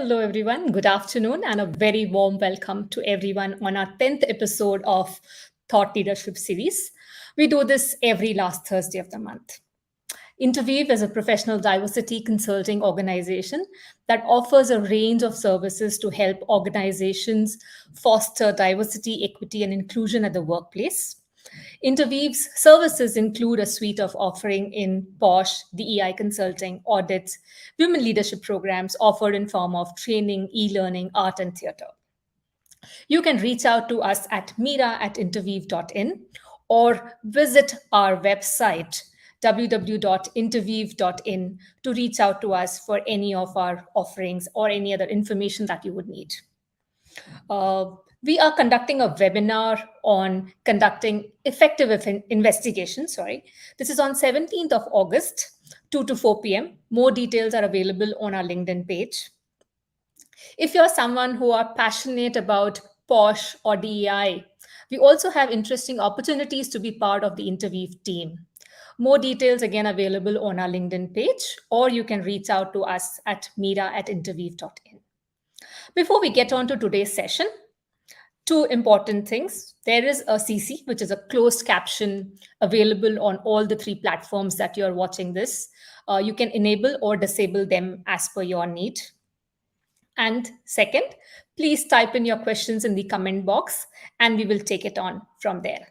hello everyone. Good afternoon, and a very warm welcome to everyone on our 10th episode of Thought Leadership Series. We do this every last Thursday of the month. Interweave is a professional diversity consulting organization that offers a range of services to help organizations foster diversity, equity, and inclusion at the workplace. Interweave's services include a suite of offering in POSH, DEI consulting, audits, women leadership programs offered in form of training, e-learning, art, and theater. You can reach out to us at mira@interweave.in or visit our website www.interweave.in to reach out to us for any of our offerings or any other information that you would need. We are conducting a webinar on conducting effective investigation. This is on 17th of August, 2 to 4 p.m. More details are available on our LinkedIn page. If you're someone who are passionate about POSH or DEI, we also have interesting opportunities to be part of the Interweave team. More details again available on our LinkedIn page, or you can reach out to us at mira@interweave.in. Before we get on to today's session, two important things. There is a CC, which is a closed caption available on all the three platforms that you're watching this. You can enable or disable them as per your need. And second, please type in your questions in the comment box and we will take it on from there.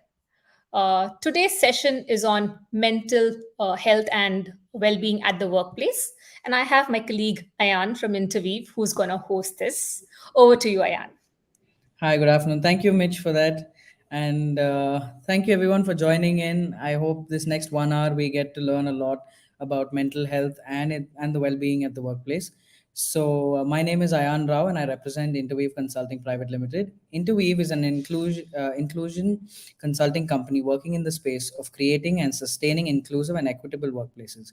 Today's session is on mental health and well-being at the workplace. And I have my colleague Ayan from Interweave who's going to host this. Over to you, Ayan. Hi, good afternoon. Thank you, Mitch, for that. And thank you, everyone, for joining in. I hope this next 1 hour we get to learn a lot about mental health and the well being at the workplace. So, my name is Ayan Rao, and I represent Interweave Consulting Private Limited. Interweave is an inclusion consulting company working in the space of creating and sustaining inclusive and equitable workplaces.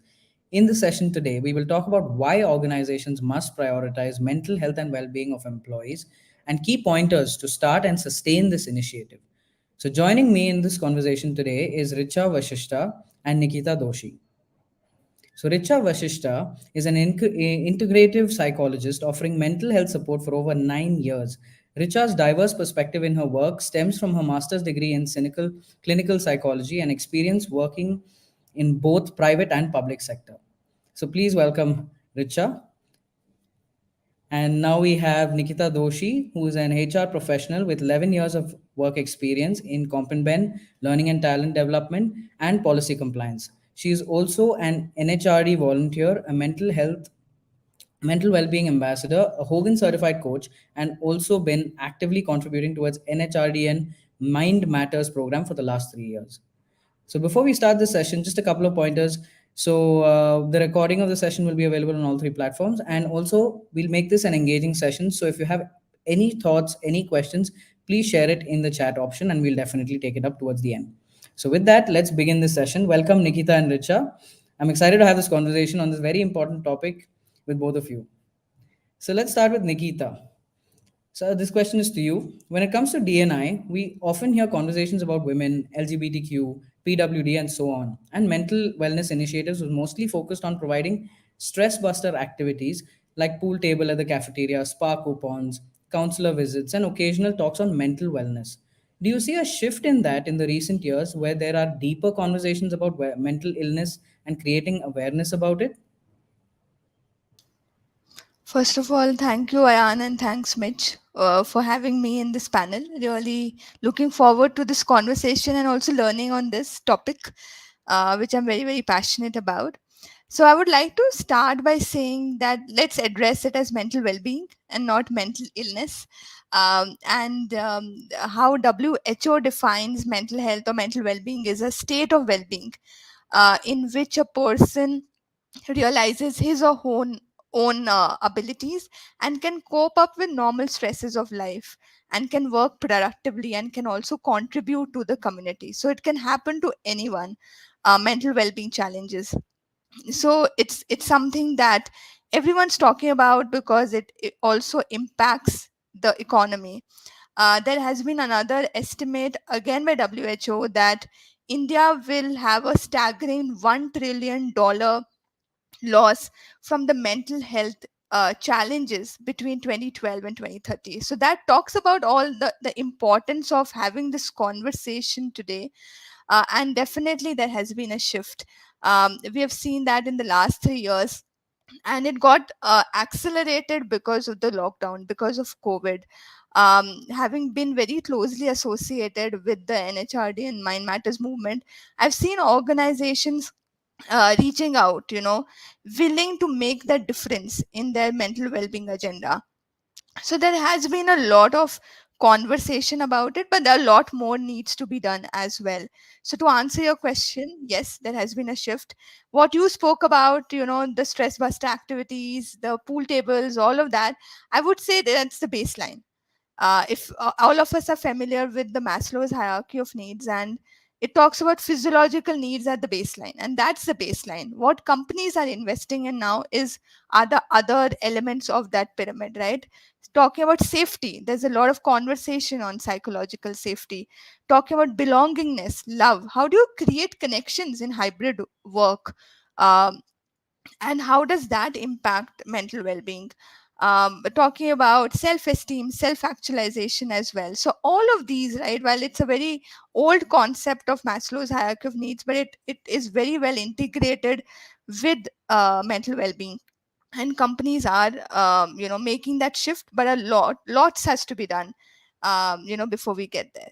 In the session today, we will talk about why organizations must prioritize mental health and well being of employees and key pointers to start and sustain this initiative. So, joining me in this conversation today is Richa Vashishta and Nikita Doshi. So, Richa Vashishta is an integrative psychologist offering mental health support for over 9 years. Richa's diverse perspective in her work stems from her master's degree in clinical psychology and experience working in both private and public sector. So, please welcome Richa. And now we have Nikita Doshi, who is an HR professional with 11 years of work experience in Comp and Ben, learning and talent development, and policy compliance. She is also an NHRD volunteer, a mental well-being ambassador, a Hogan certified coach, and also been actively contributing towards NHRDN Mind Matters program for the last 3 years. So before we start the session, just a couple of pointers. So the recording of the session will be available on all three platforms, and also we'll make this an engaging session. So if you have any thoughts, any questions, please share it in the chat option, and we'll definitely take it up towards the end. So with that, let's begin this session. Welcome, Nikita and Richa. I'm excited to have this conversation on this very important topic with both of you. So let's start with Nikita. So this question is to you. When it comes to D&I, we often hear conversations about women, LGBTQ, PWD, and so on. And mental wellness initiatives was mostly focused on providing stress buster activities like pool table at the cafeteria, spa coupons, counselor visits, and occasional talks on mental wellness. Do you see a shift in that in the recent years where there are deeper conversations about mental illness and creating awareness about it? First of all, thank you, Ayan, and thanks, Mitch, for having me in this panel. Really looking forward to this conversation and also learning on this topic, which I'm very, very passionate about. So, I would like to start by saying that let's address it as mental well being and not mental illness. And how WHO defines mental health or mental well being is a state of well being in which a person realizes his or own abilities and can cope up with normal stresses of life and can work productively and can also contribute to the community. So it can happen to anyone. Mental well-being challenges, so it's something that everyone's talking about because it also impacts the economy. There has been another estimate again by WHO that India will have a staggering $1 trillion loss from the mental health challenges between 2012 and 2030. So that talks about all the importance of having this conversation today. And definitely there has been a shift. We have seen that in the last 3 years, and it got accelerated because of the lockdown, because of COVID. Having been very closely associated with the NHRD and Mind Matters movement, I've seen organizations reaching out, willing to make that difference in their mental well-being agenda. So there has been a lot of conversation about it, but a lot more needs to be done as well. So to answer your question, yes, there has been a shift. What you spoke about, the stress buster activities, the pool tables, all of that, I would say that's the baseline. If all of us are familiar with the Maslow's hierarchy of needs, and it talks about physiological needs at the baseline, and that's the baseline. What companies are investing in now is other elements of that pyramid, right? Talking about safety, there's a lot of conversation on psychological safety. Talking about belongingness, love, how do you create connections in hybrid work? um, and how does that impact mental well-being? Talking about self-esteem, self-actualization as well. So all of these, right, while it's a very old concept of Maslow's hierarchy of needs, but it is very well integrated with mental well-being. And companies are making that shift, but lots has to be done before we get there.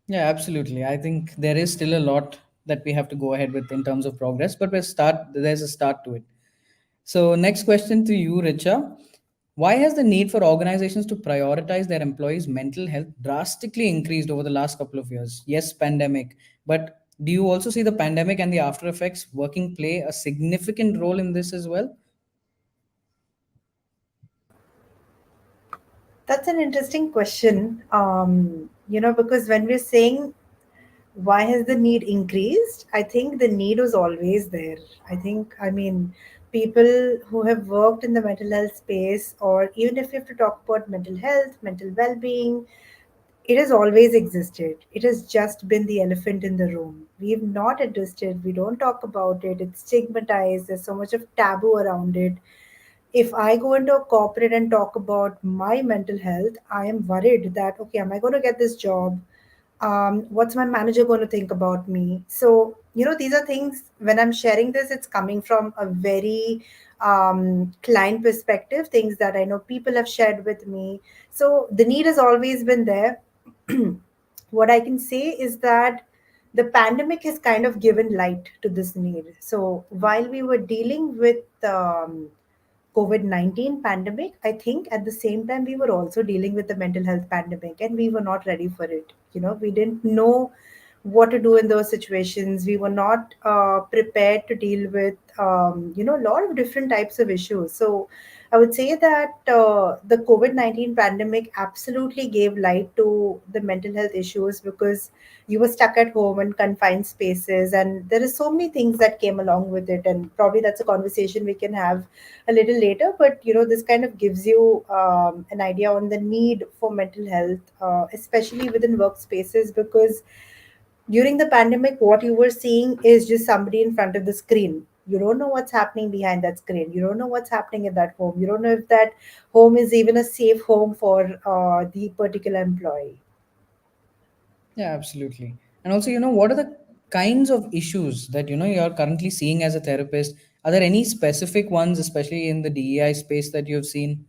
Yeah, absolutely. I think there is still a lot that we have to go ahead with in terms of progress, but there's a start to it. So, next question to you, Richa. Why has the need for organizations to prioritize their employees' mental health drastically increased over the last couple of years? Yes, pandemic, but do you also see the pandemic and the after effects working play a significant role in this as well? That's an interesting question. Because when we're saying why has the need increased, I think the need was always there. I mean, people who have worked in the mental health space, or even if you have to talk about mental health, mental well being, it has always existed. It has just been the elephant in the room. We've not addressed it. We don't talk about it. It's stigmatized. There's so much of taboo around it. If I go into a corporate and talk about my mental health, I am worried that, okay, am I going to get this job? What's my manager going to think about me? So, these are things, when I'm sharing this, it's coming from a very client perspective, things that I know people have shared with me. So, the need has always been there. What I can say is that the pandemic has kind of given light to this need. So, while we were dealing with COVID-19 pandemic, I think at the same time we were also dealing with the mental health pandemic, and we were not ready for it. We didn't know what to do in those situations. We were not prepared to deal with, a lot of different types of issues. So I would say that the COVID-19 pandemic absolutely gave light to the mental health issues, because you were stuck at home in confined spaces, and there are so many things that came along with it. And probably that's a conversation we can have a little later. But this kind of gives you an idea on the need for mental health, especially within workspaces, because during the pandemic, what you were seeing is just somebody in front of the screen. You don't know what's happening behind that screen. You don't know what's happening at that home. You don't know if that home is even a safe home for the particular employee. Yeah, absolutely. And also, what are the kinds of issues that, you're currently seeing as a therapist? Are there any specific ones, especially in the DEI space, that you've seen?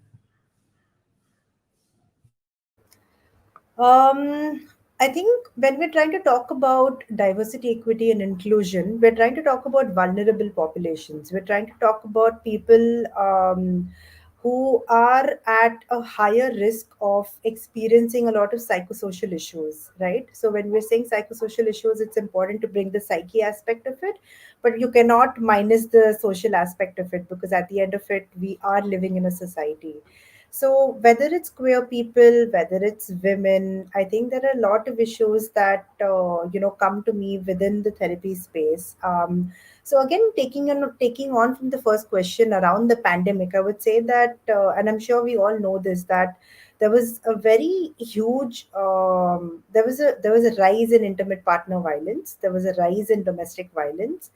I think when we're trying to talk about diversity, equity, and inclusion, we're trying to talk about vulnerable populations. We're trying to talk about people who are at a higher risk of experiencing a lot of psychosocial issues, right? So, when we're saying psychosocial issues, it's important to bring the psyche aspect of it, but you cannot minus the social aspect of it, because at the end of it, we are living in a society. So whether it's queer people, whether it's women, I think there are a lot of issues that come to me within the therapy space. So again, taking on from the first question around the pandemic, I would say that, and I'm sure we all know this, that there was a very huge there was a rise in intimate partner violence. There was a rise in domestic violence.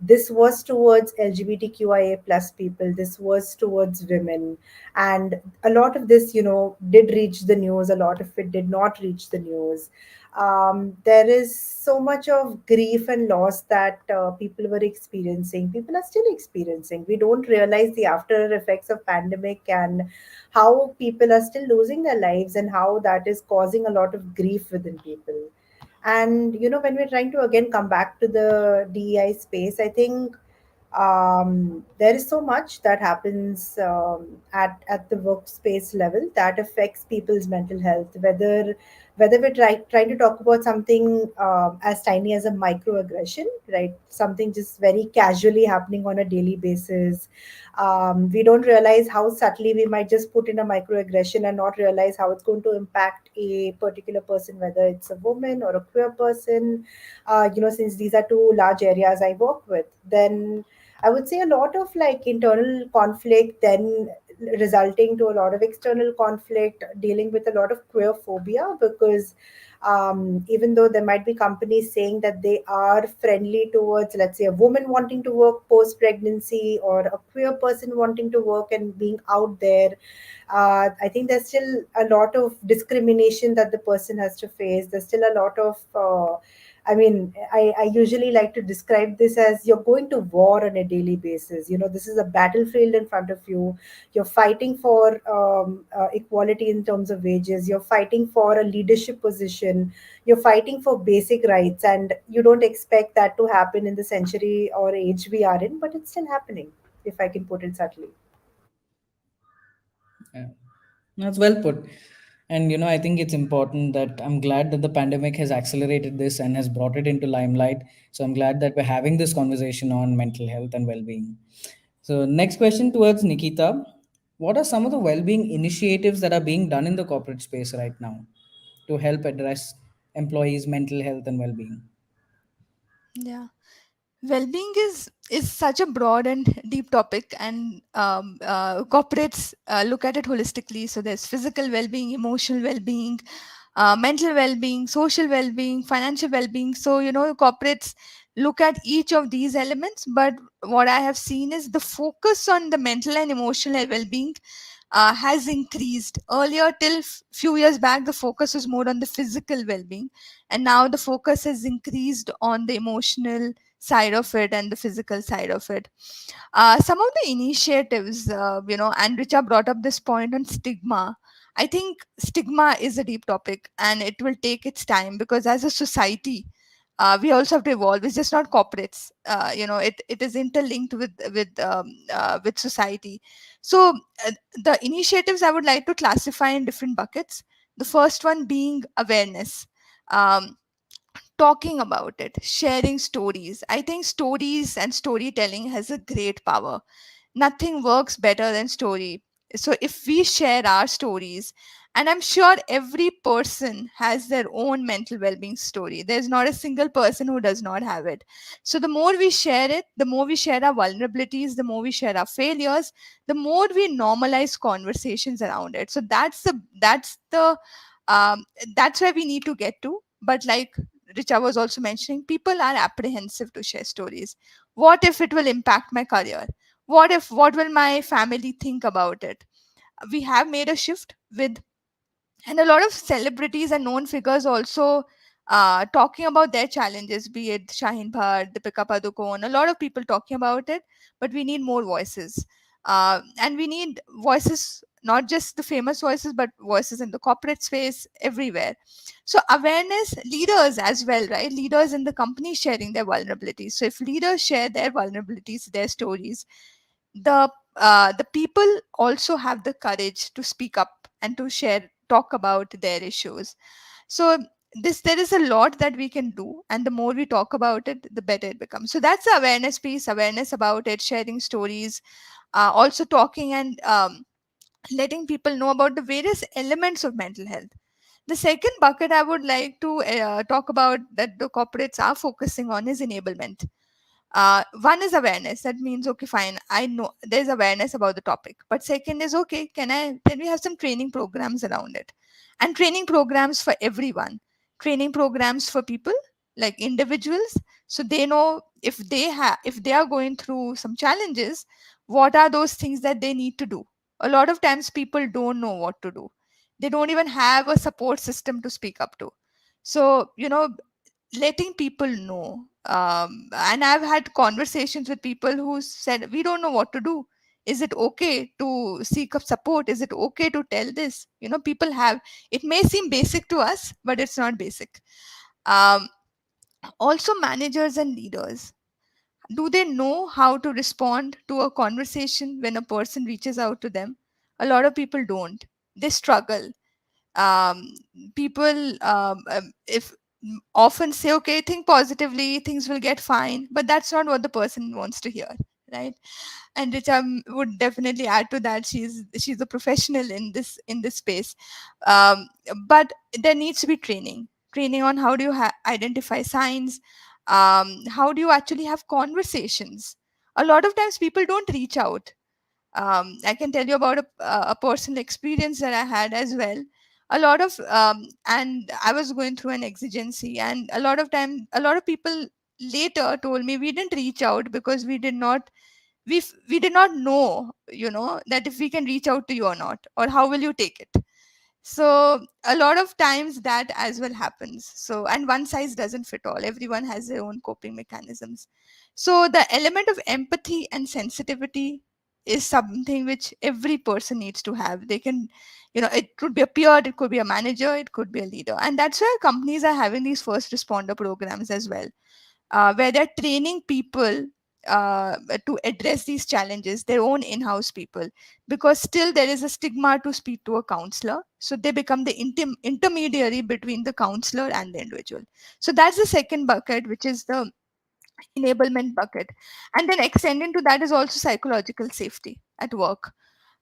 this was towards LGBTQIA plus people, this was towards women. And a lot of this, did reach the news, a lot of it did not reach the news. There is so much of grief and loss that people were experiencing, people are still experiencing. We don't realize the after effects of pandemic, and how people are still losing their lives, and how that is causing a lot of grief within people. And when we're trying to again come back to the DEI space, I think there is so much that happens at the workspace level that affects people's mental health. Whether we're trying to talk about something as tiny as a microaggression, right? Something just very casually happening on a daily basis. We don't realize how subtly we might just put in a microaggression and not realize how it's going to impact a particular person, whether it's a woman or a queer person. Since these are two large areas I work with, then I would say a lot of like internal conflict, then resulting to a lot of external conflict, dealing with a lot of queer phobia, because even though there might be companies saying that they are friendly towards, let's say, a woman wanting to work post pregnancy, or a queer person wanting to work and being out there, I think there's still a lot of discrimination that the person has to face. There's still a lot of I usually like to describe this as you're going to war on a daily basis. This is a battlefield in front of you. You're fighting for equality in terms of wages. You're fighting for a leadership position. You're fighting for basic rights. And you don't expect that to happen in the century or age we are in, but it's still happening, if I can put it subtly. Yeah. That's well put. And I think it's important that I'm glad that the pandemic has accelerated this and has brought it into limelight. So I'm glad that we're having this conversation on mental health and well-being. So next question towards Nikita. What are some of the well-being initiatives that are being done in the corporate space right now to help address employees' mental health and well-being? Yeah. Well-being is such a broad and deep topic, and corporates look at it holistically. So there's physical well-being, emotional well-being, mental well-being, social well-being, financial well-being. So corporates look at each of these elements, but what I have seen is the focus on the mental and emotional well-being has increased. Earlier, till few years back, the focus was more on the physical well-being, and now the focus has increased on the emotional side of it and the physical side of it. Some of the initiatives, and Richa brought up this point on stigma. I think stigma is a deep topic, and it will take its time, because as a society, we also have to evolve. It's just not corporates. It is interlinked with society. So the initiatives I would like to classify in different buckets. The first one being awareness. Um, Talking about it, sharing stories. I think stories and storytelling has a great power. Nothing works better than story. So if we share our stories, and I'm sure every person has their own mental well-being story, there's not a single person who does not have it. So the more we share it, the more we share our vulnerabilities, the more we share our failures, the more we normalize conversations around it. So um, that's where we need to get to. But like Richa was also mentioning, people are apprehensive to share stories. What if it will impact my career? What will my family think about it? We have made a shift with, and a lot of celebrities and known figures also talking about their challenges, be it Shaheen Bhatt, Deepika Padukone, a lot of people talking about it. But we need more voices, and we need voices, not just the famous voices, but voices in the corporate space, everywhere. So awareness, leaders as well, right? Leaders in the company sharing their vulnerabilities. So if leaders share their vulnerabilities, their stories, the people also have the courage to speak up and to share, talk about their issues. So there is a lot that we can do, and the more we talk about it, the better it becomes. So that's the awareness piece, awareness about it, sharing stories, also talking and letting people know about the various elements of mental health. The second bucket I would like to talk about that the corporates are focusing on is enablement. One is awareness. That means, okay, fine, I know there's awareness about the topic, but second is, okay, can we have some training programs around it, and training programs for everyone, training programs for people like individuals, so they know if they are going through some challenges, what are those things that they need to do? A lot of times people don't know what to do. They don't even have a support system to speak up to. So letting people know, and I've had conversations with people who said, we don't know what to do. Is it okay to seek up support? Is it okay to tell this? People have, it may seem basic to us, but it's not basic. um, Also, managers and leaders, do they know how to respond to a conversation when a person reaches out to them? A lot of people don't. They struggle. um, People, if often say, okay, think positively, things will get fine, but that's not what the person wants to hear, right? And Richa would definitely add to that. She's a professional in this space. um, but there needs to be training on how do you identify signs. How do you actually have conversations? A lot of times people don't reach out. I can tell you about a personal experience that I had as well. A lot of and I was going through an exigency, and a lot of people later told me, we didn't reach out because we did not know, that if we can reach out to you or not, or how will you take it. So a lot of times that as well happens. So, and one size doesn't fit all. Everyone has their own coping mechanisms. So the element of empathy and sensitivity is something which every person needs to have. They can, it could be a peer, it could be a manager, it could be a leader. And that's where companies are having these first responder programs as well, where they're training people uh, to address these challenges, their own in-house people, because still there is a stigma to speak to a counselor. So they become the intermediary between the counselor and the individual. So that's the second bucket, which is the enablement bucket. And then extending to that is also psychological safety at work.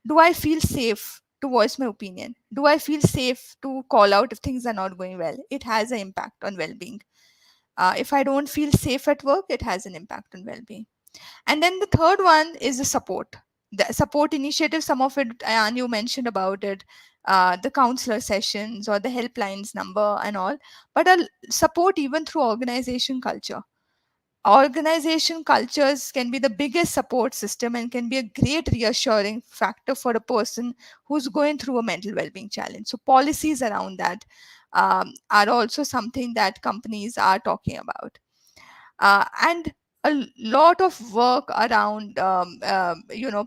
Do I feel safe to voice my opinion? Do I feel safe to call out if things are not going well? It has an impact on well-being. If I don't feel safe at work, it has an impact on well-being. And then the third one is the support initiative. Some of it, and you mentioned about it, the counselor sessions or the helplines number and all. But support even through organization cultures can be the biggest support system and can be a great reassuring factor for a person who's going through a mental well-being challenge. So policies around that are also something that companies are talking about. And a lot of work around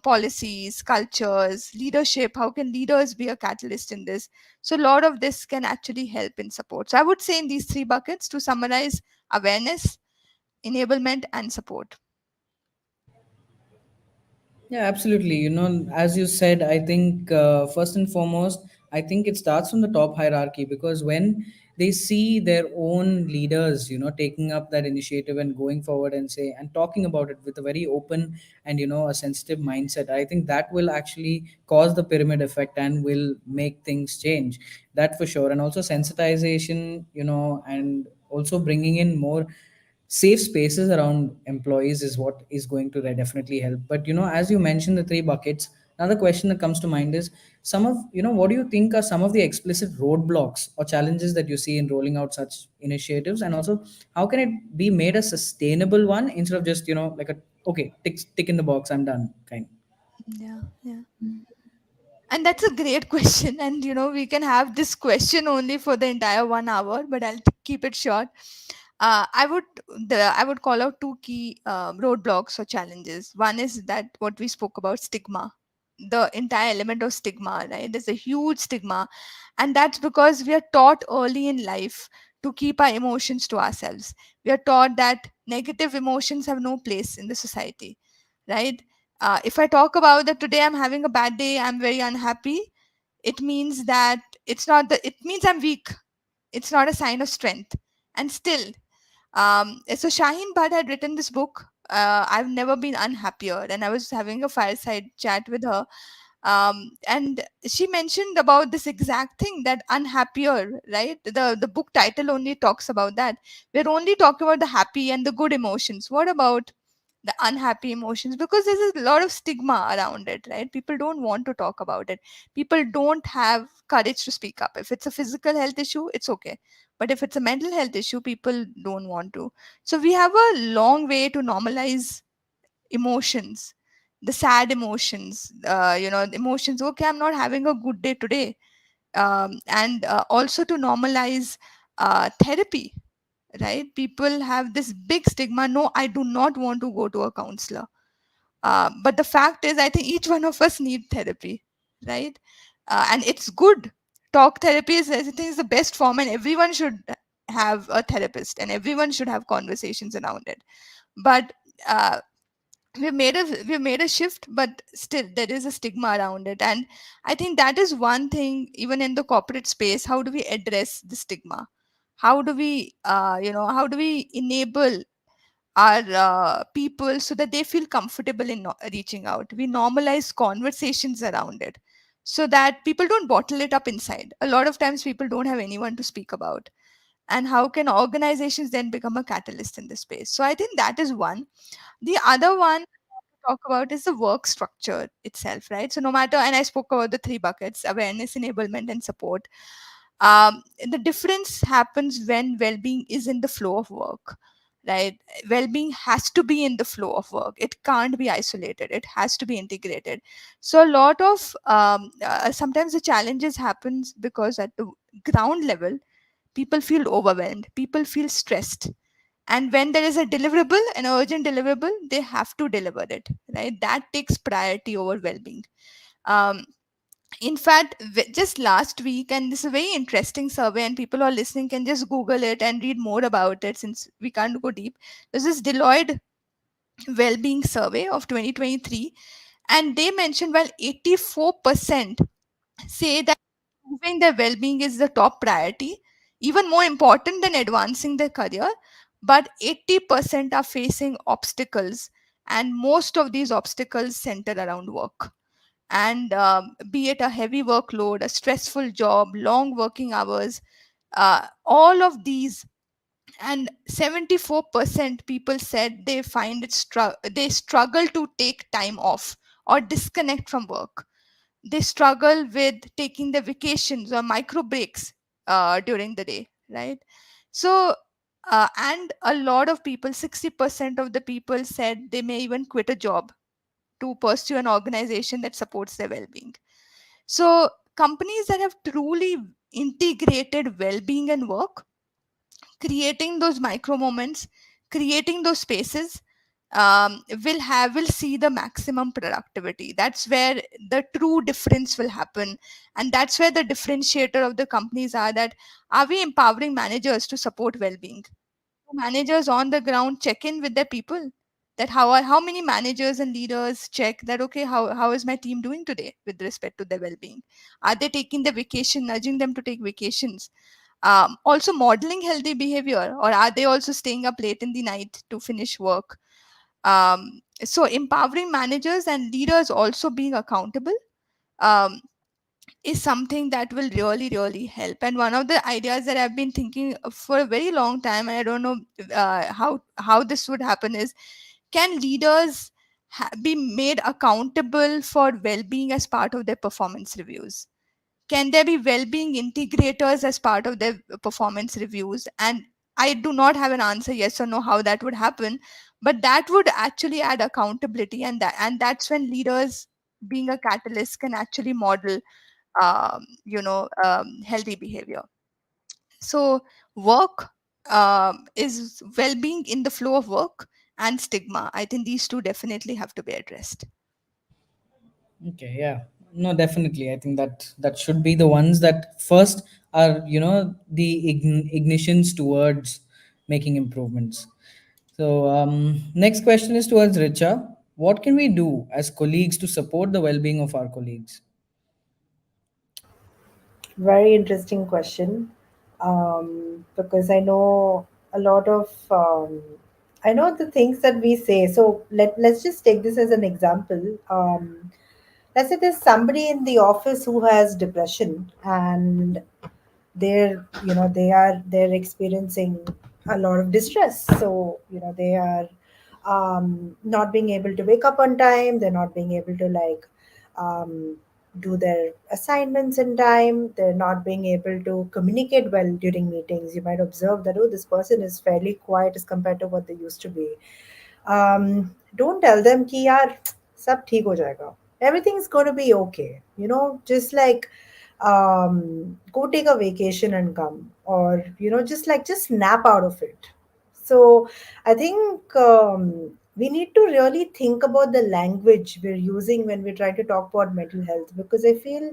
policies, cultures, leadership. How can leaders be a catalyst in this? So a lot of this can actually help in support. So I would say in these three buckets, to summarize: awareness, enablement, and support. Yeah, absolutely. As you said, I think first and foremost, I think it starts from the top hierarchy, because when they see their own leaders, taking up that initiative and going forward and say and talking about it with a very open and a sensitive mindset, I think that will actually cause the pyramid effect and will make things change. That for sure. And also sensitization, and also bringing in more safe spaces around employees is what is going to definitely help. But as you mentioned the three buckets, another question that comes to mind is some of what do you think are some of the explicit roadblocks or challenges that you see in rolling out such initiatives, and also how can it be made a sustainable one instead of just like a okay, tick in the box, I'm done kind. Yeah, yeah. And that's a great question. And we can have this question only for the entire 1 hour, but I'll keep it short. I would call out two key roadblocks or challenges. One is that what we spoke about, stigma, the entire element of stigma, right? There's a huge stigma, and that's because we are taught early in life to keep our emotions to ourselves. We are taught that negative emotions have no place in the society, right? If I talk about that today, I'm having a bad day, I'm very unhappy, it means that it means I'm weak. It's not a sign of strength. And still, so Shaheen Bhatt had written this book, I've Never Been Unhappier, and I was having a fireside chat with her. And she mentioned about this exact thing, that unhappier, right? The book title only talks about that. We're only talking about the happy and the good emotions. What about the unhappy emotions, because there's a lot of stigma around it, right? People don't want to talk about it. People don't have courage to speak up. If it's a physical health issue, it's okay, but if it's a mental health issue, people don't want to. So we have a long way to normalize emotions, the sad emotions, the emotions, okay, I'm not having a good day today. And also to normalize therapy, right? People have this big stigma, no, I do not want to go to a counselor. But the fact is, I think each one of us need therapy, right? And it's good. Talk therapy is, I think, is the best form, and everyone should have a therapist, and everyone should have conversations around it. But uh, we've made a shift, but still there is a stigma around it. And I think that is one thing, even in the corporate space, how do we address the stigma? How do we how do we enable our people so that they feel comfortable in reaching out? We normalize conversations around it so that people don't bottle it up inside. A lot of times people don't have anyone to speak about. And how can organizations then become a catalyst in this space? So I think that is one. The other one to talk about is the work structure itself, right? So no matter, and I spoke about the three buckets: awareness, enablement, and support. The difference happens when well-being is in the flow of work, right? Well-being has to be in the flow of work. It can't be isolated. It has to be integrated. So a lot of sometimes the challenges happens because at the ground level, people feel overwhelmed, people feel stressed, and when there is a deliverable, an urgent deliverable, they have to deliver it, right? That takes priority over well-being. um, in fact, just last week, and this is a very interesting survey, and people who are listening can just google it and read more about it, since we can't go deep. There's this Deloitte well-being survey of 2023, and they mentioned, while 84% say that improving their well-being is the top priority, even more important than advancing their career, but 80% are facing obstacles, and most of these obstacles center around work. And be it a heavy workload, a stressful job, long working hours, all of these. And 74% people said they find they struggle to take time off or disconnect from work. They struggle with taking the vacations or micro breaks during the day, right? So and a lot of people, 60% of the people said they may even quit a job to pursue an organization that supports their well-being. So companies that have truly integrated well-being and work, creating those micro moments, creating those spaces, will see the maximum productivity. That's where the true difference will happen, and that's where the differentiator of the companies are we empowering managers to support well-being? Managers on the ground check in with their people, that how many managers and leaders check that, okay, how is my team doing today with respect to their well-being? Are they taking the vacation, nudging them to take vacations? Also modeling healthy behavior, or are they also staying up late in the night to finish work? So empowering managers and leaders also being accountable um, is something that will really really help. And one of the ideas that I've been thinking for a very long time, and I don't know how this would happen, is, can leaders be made accountable for well-being as part of their performance reviews? Can there be well-being integrators as part of their performance reviews? And I do not have an answer, yes or no, how that would happen, but that would actually add accountability, and that's when leaders, being a catalyst, can actually model healthy behavior. So work is well-being in the flow of work, and stigma, I think these two definitely have to be addressed. Okay, yeah. No, definitely. I think that should be the ones that first are, the ignitions towards making improvements. So, next question is towards Richa. What can we do as colleagues to support the well-being of our colleagues? Very interesting question. Because I know a lot of, I know the things that we say. So let's just take this as an example. Let's say there's somebody in the office who has depression, and they're experiencing a lot of distress. So they are not being able to wake up on time, they're not being able to like um, do their assignments in time, they're not being able to communicate well during meetings. You might observe that, oh, this person is fairly quiet as compared to what they used to be. Don't tell them कि यार सब ठीक हो जाएगा, everything's going to be okay, you know, just like go take a vacation and come, or you know, just snap out of it. So I think we need to really think about the language we're using when we try to talk about mental health, because I feel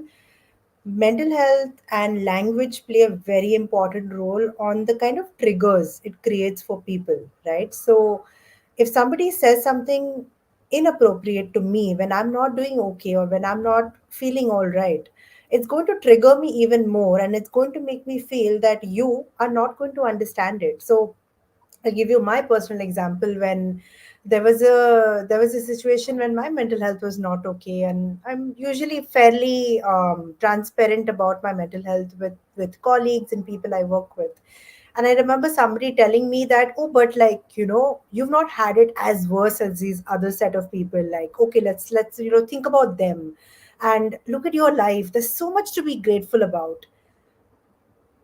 mental health and language play a very important role on the kind of triggers it creates for people, right? So if somebody says something inappropriate to me when I'm not doing okay or when I'm not feeling all right, it's going to trigger me even more, and it's going to make me feel that you are not going to understand it. So I'll give you my personal example. When there was a situation when my mental health was not okay, and I'm usually fairly transparent about my mental health with colleagues and people I work with. And I remember somebody telling me that, oh, but like, you know, you've not had it as worse as these other set of people. Like, okay, let's you know, think about them and look at your life. There's so much to be grateful about.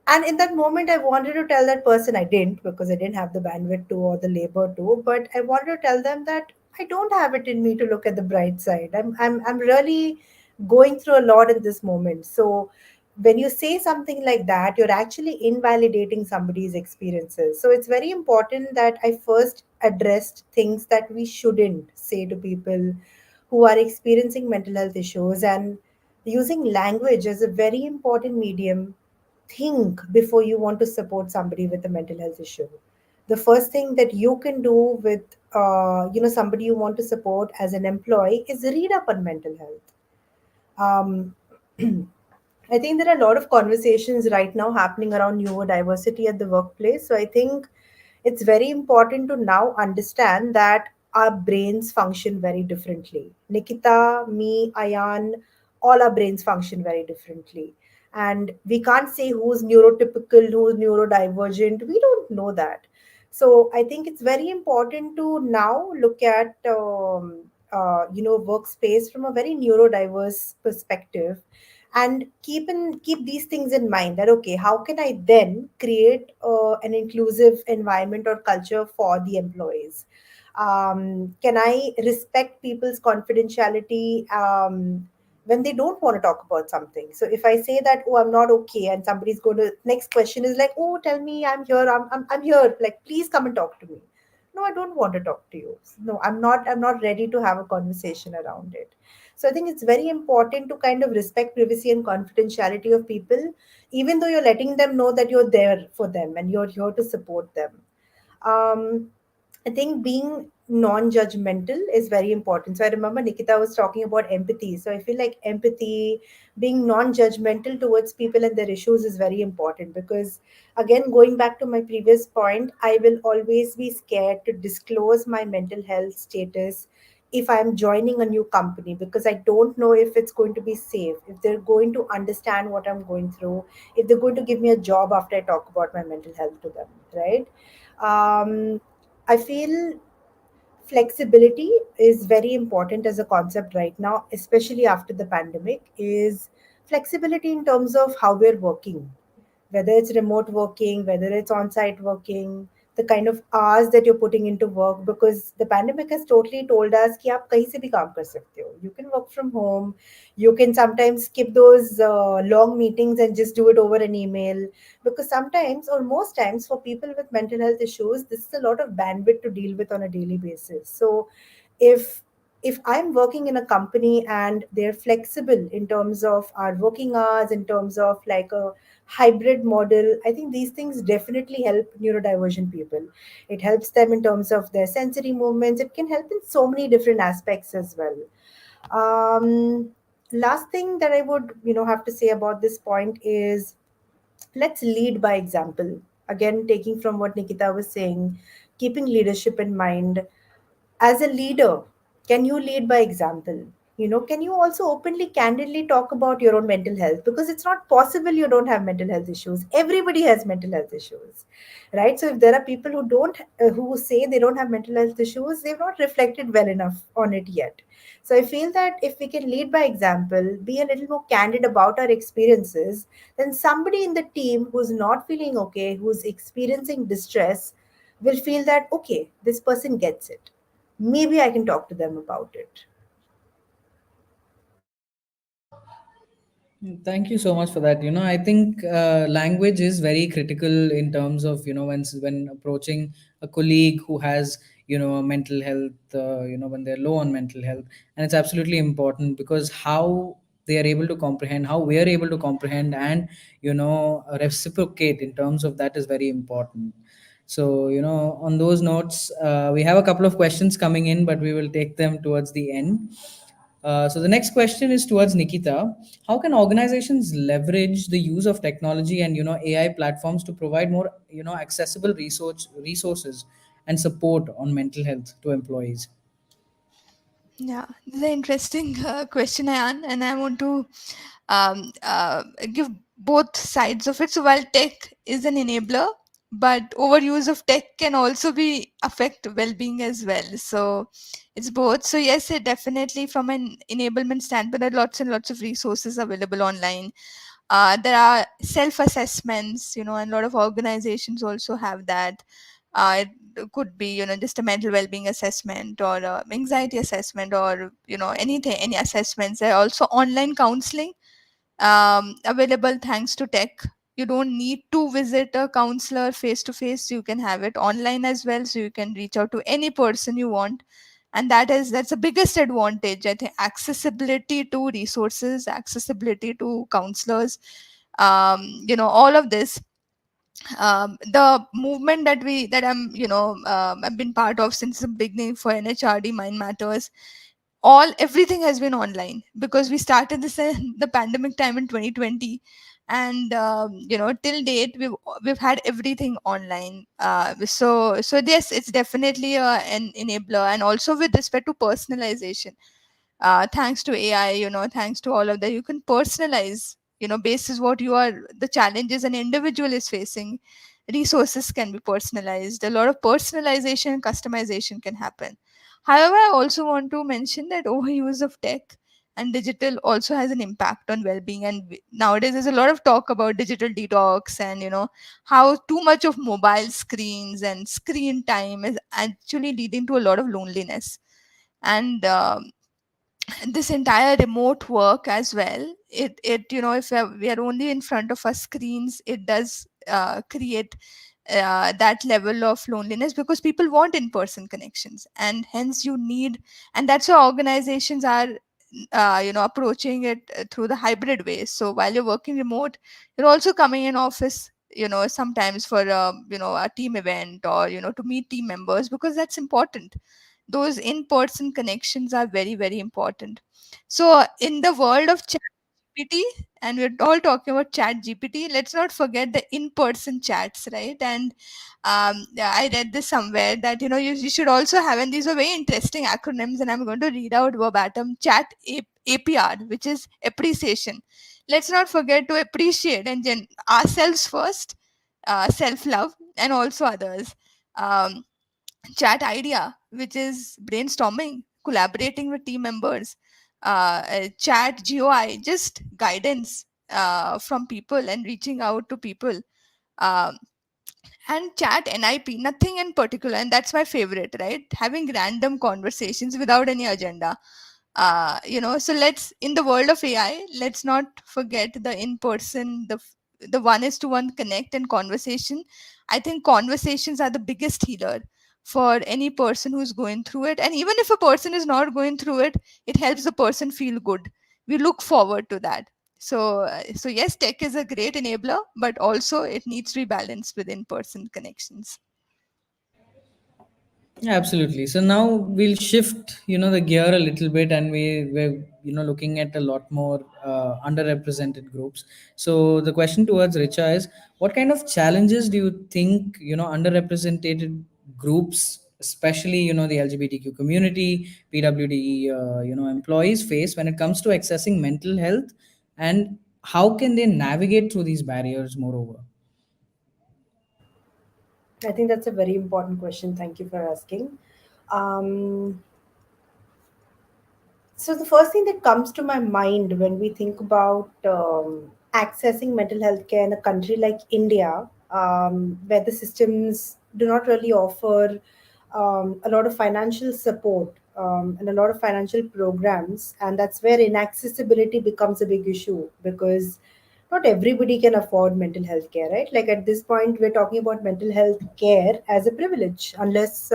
And in that moment, I wanted to tell that person, I didn't, because I didn't have the bandwidth to or the labor to, but I wanted to tell them that I don't have it in me to look at the bright side. I'm really going through a lot in this moment. So when you say something like that, you're actually invalidating somebody's experiences. So it's very important that I first addressed things that we shouldn't say to people who are experiencing mental health issues, and using language as a very important medium. Think before you want to support somebody with a mental health issue. The first thing that you can do with you know, somebody you want to support as an employee is read up on mental health. um, I think there are a lot of conversations right now happening around neurodiversity at the workplace. So I think it's very important to now understand that our brains function very differently. Nikita, me, Ayan, all our brains function very differently. And we can't say who's neurotypical, who's neurodivergent. We don't know that. So I think it's very important to now look at, you know, workspace from a very neurodiverse perspective, and keep these things in mind, that okay, how can I then create an inclusive environment or culture for the employees. Can I respect people's confidentiality when they don't want to talk about something? So if I say that, oh, I'm not okay, and somebody's going to, next question is like, oh, tell me, I'm here, I'm here, like, please come and talk to me. No, I don't want to talk to you. No, I'm not ready to have a conversation around it. So I think it's very important to kind of respect privacy and confidentiality of people, even though you're letting them know that you're there for them and you're here to support them. Um, I think being non-judgmental is very important. So I remember Nikita was talking about empathy. So I feel like empathy, being non-judgmental towards people and their issues is very important, because again, going back to my previous point, I will always be scared to disclose my mental health status if I'm joining a new company, because I don't know if it's going to be safe, if they're going to understand what I'm going through, if they're going to give me a job after I talk about my mental health to them, right? I feel flexibility is very important as a concept right now, especially after the pandemic. Is flexibility in terms of how we're working, whether it's remote working, whether it's on site working, the kind of hours that you're putting into work, because the pandemic has totally told us कि आप कहीं से भी काम कर सकते हो. You can work from home. You can sometimes skip those long meetings and just do it over an email, because sometimes, or most times, for people with mental health issues, this is a lot of bandwidth to deal with on a daily basis. So if I'm working in a company and they're flexible in terms of our working hours, in terms of like a hybrid model, I think these things definitely help neurodivergent people. It helps them in terms of their sensory movements. It can help in so many different aspects as well. um, Last thing that I would, you know, have to say about this point is, let's lead by example. Again, taking from what Nikita was saying, keeping leadership in mind. As a leader, can you lead by example? Can you also openly, candidly talk about your own mental health? Because it's not possible you don't have mental health issues. Everybody has mental health issues, right? So if there are people who don't, who say they don't have mental health issues, they've not reflected well enough on it yet. So I feel that if we can lead by example, be a little more candid about our experiences, then somebody in the team who's not feeling okay, who's experiencing distress, will feel that, okay, this person gets it. Maybe I can talk to them about it. Thank you so much for that. I think language is very critical in terms of when approaching a colleague who has mental health. When they're low on mental health, and it's absolutely important because how they are able to comprehend, how we are able to comprehend, and reciprocate in terms of that is very important. So on those notes, we have a couple of questions coming in, but we will take them towards the end. So the next question is towards Nikita. How can organizations leverage the use of technology and AI platforms to provide more accessible resources and support on mental health to employees? Yeah, this is an interesting question, Ayan, and I want to give both sides of it. So while tech is an enabler, but overuse of tech can also be affect well-being as well. So it's both. So yes, it definitely from an enablement standpoint, there are lots and lots of resources available online. There are self-assessments, and a lot of organizations also have that. It could be, just a mental well-being assessment or anxiety assessment or anything, any assessments. There are also online counseling available thanks to tech. You don't need to visit a counselor face to face. You can have it online as well, so you can reach out to any person you want. And that's the biggest advantage, I think. Accessibility to resources, accessibility to counselors, all of this. The movement I've been part of since the beginning for NHRD Mind Matters, all everything has been online because we started this in the pandemic time in 2020. And till date we've had everything online. So yes, it's definitely an enabler. And also with respect to personalization, thanks to AI, thanks to all of that, you can personalize, basis what you are, the challenges an individual is facing. Resources can be personalized. A lot of personalization and customization can happen. However, I also want to mention that overuse of tech and digital also has an impact on well-being. And nowadays there's a lot of talk about digital detox, and how too much of mobile screens and screen time is actually leading to a lot of loneliness. And this entire remote work as well, it if we are only in front of our screens, it does create that level of loneliness, because people want in-person connections, and hence you need. And that's why organizations are approaching it through the hybrid way. So while you're working remote, you're also coming in office, sometimes for a team event, or to meet team members, because that's important. Those in-person connections are very, very important. So in the world of chat GPT, and we're all talking about chat GPT, let's not forget the in-person chats, right? And yeah, I read this somewhere that you should also have, and these are very interesting acronyms, and I'm going to read out verbatim. APR, which is appreciation. Let's not forget to appreciate and ourselves first, self-love, and also others. um, Chat idea, which is brainstorming, collaborating with team members. Chat GOI, just guidance from people and reaching out to people. um, and chat NIP, nothing in particular, and that's my favorite, right? Having random conversations without any agenda. So let's, in the world of AI, let's not forget the in person, the one is to one connect and conversation. I think conversations are the biggest healer for any person who's going through it. And even if a person is not going through it, it helps the person feel good. We look forward to that. So yes, tech is a great enabler, but also it needs to be balanced with in person connections. Yeah, absolutely. So now we'll shift, the gear a little bit, and we're, looking at a lot more underrepresented groups. So the question towards Richa is, what kind of challenges do you think, underrepresented groups especially the LGBTQ community, PWD employees face when it comes to accessing mental health, and how can they navigate through these barriers moreover? I think that's a very important question. Thank you for asking. Um, So the first thing that comes to my mind when we think about accessing mental health care in a country like India, where the systems do not really offer a lot of financial support and a lot of financial programs, and that's where inaccessibility becomes a big issue because not everybody can afford mental health care, right? Like at this point, we're talking about mental health care as a privilege, unless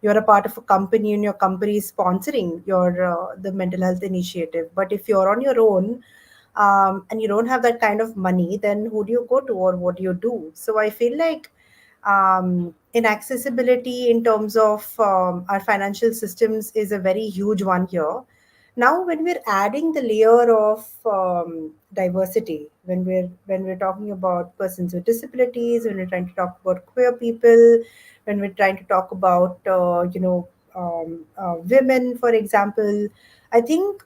you're a part of a company and your company is sponsoring your the mental health initiative. But if you're on your own and you don't have that kind of money, then who do you go to or what do you do? So I feel like inaccessibility in terms of our financial systems is a very huge one here. Now when we're adding the layer of diversity, when we're talking about persons with disabilities, when we're trying to talk about queer people, when we're trying to talk about women, for example, I think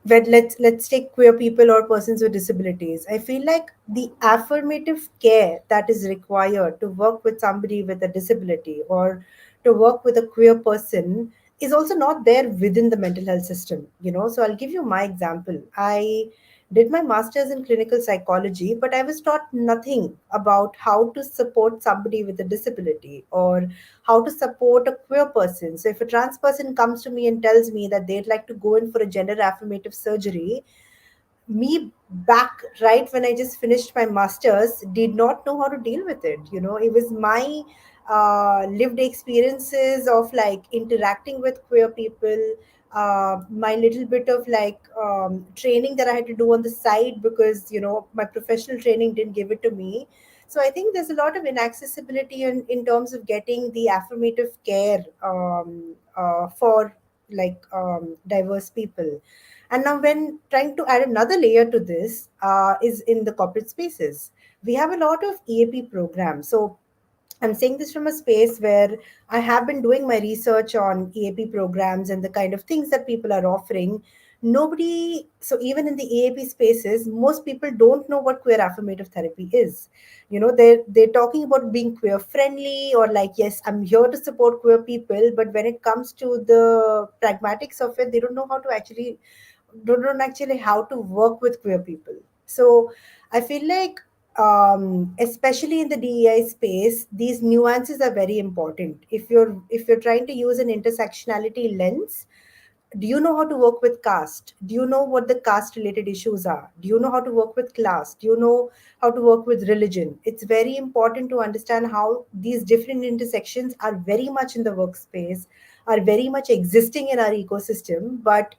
when let's take queer people or persons with disabilities, I feel like the affirmative care that is required to work with somebody with a disability or to work with a queer person is also not there within the mental health system. So I'll give you my example. I did my master's in clinical psychology, but I was taught nothing about how to support somebody with a disability or how to support a queer person. So if a trans person comes to me and tells me that they'd like to go in for a gender affirmative surgery, me back right when I just finished my masters did not know how to deal with it. It was my lived experiences of like interacting with queer people, my little bit of like training that I had to do on the side because my professional training didn't give it to me. So I think there's a lot of inaccessibility in terms of getting the affirmative care for like diverse people. And now, when trying to add another layer to this, is in the corporate spaces. We have a lot of EAP programs. So, I'm saying this from a space where I have been doing my research on EAP programs and the kind of things that people are offering. So even in the EAP spaces, most people don't know what queer affirmative therapy is. They're talking about being queer friendly or like, yes, I'm here to support queer people, but when it comes to the pragmatics of it, they don't actually how to work with queer people. So I feel like especially in the DEI space, these nuances are very important. If you're trying to use an intersectionality lens, do you know how to work with caste? Do you know what the caste related issues are? Do you know how to work with class? Do you know how to work with religion? It's very important to understand how these different intersections are very much in the workspace, are very much existing in our ecosystem, but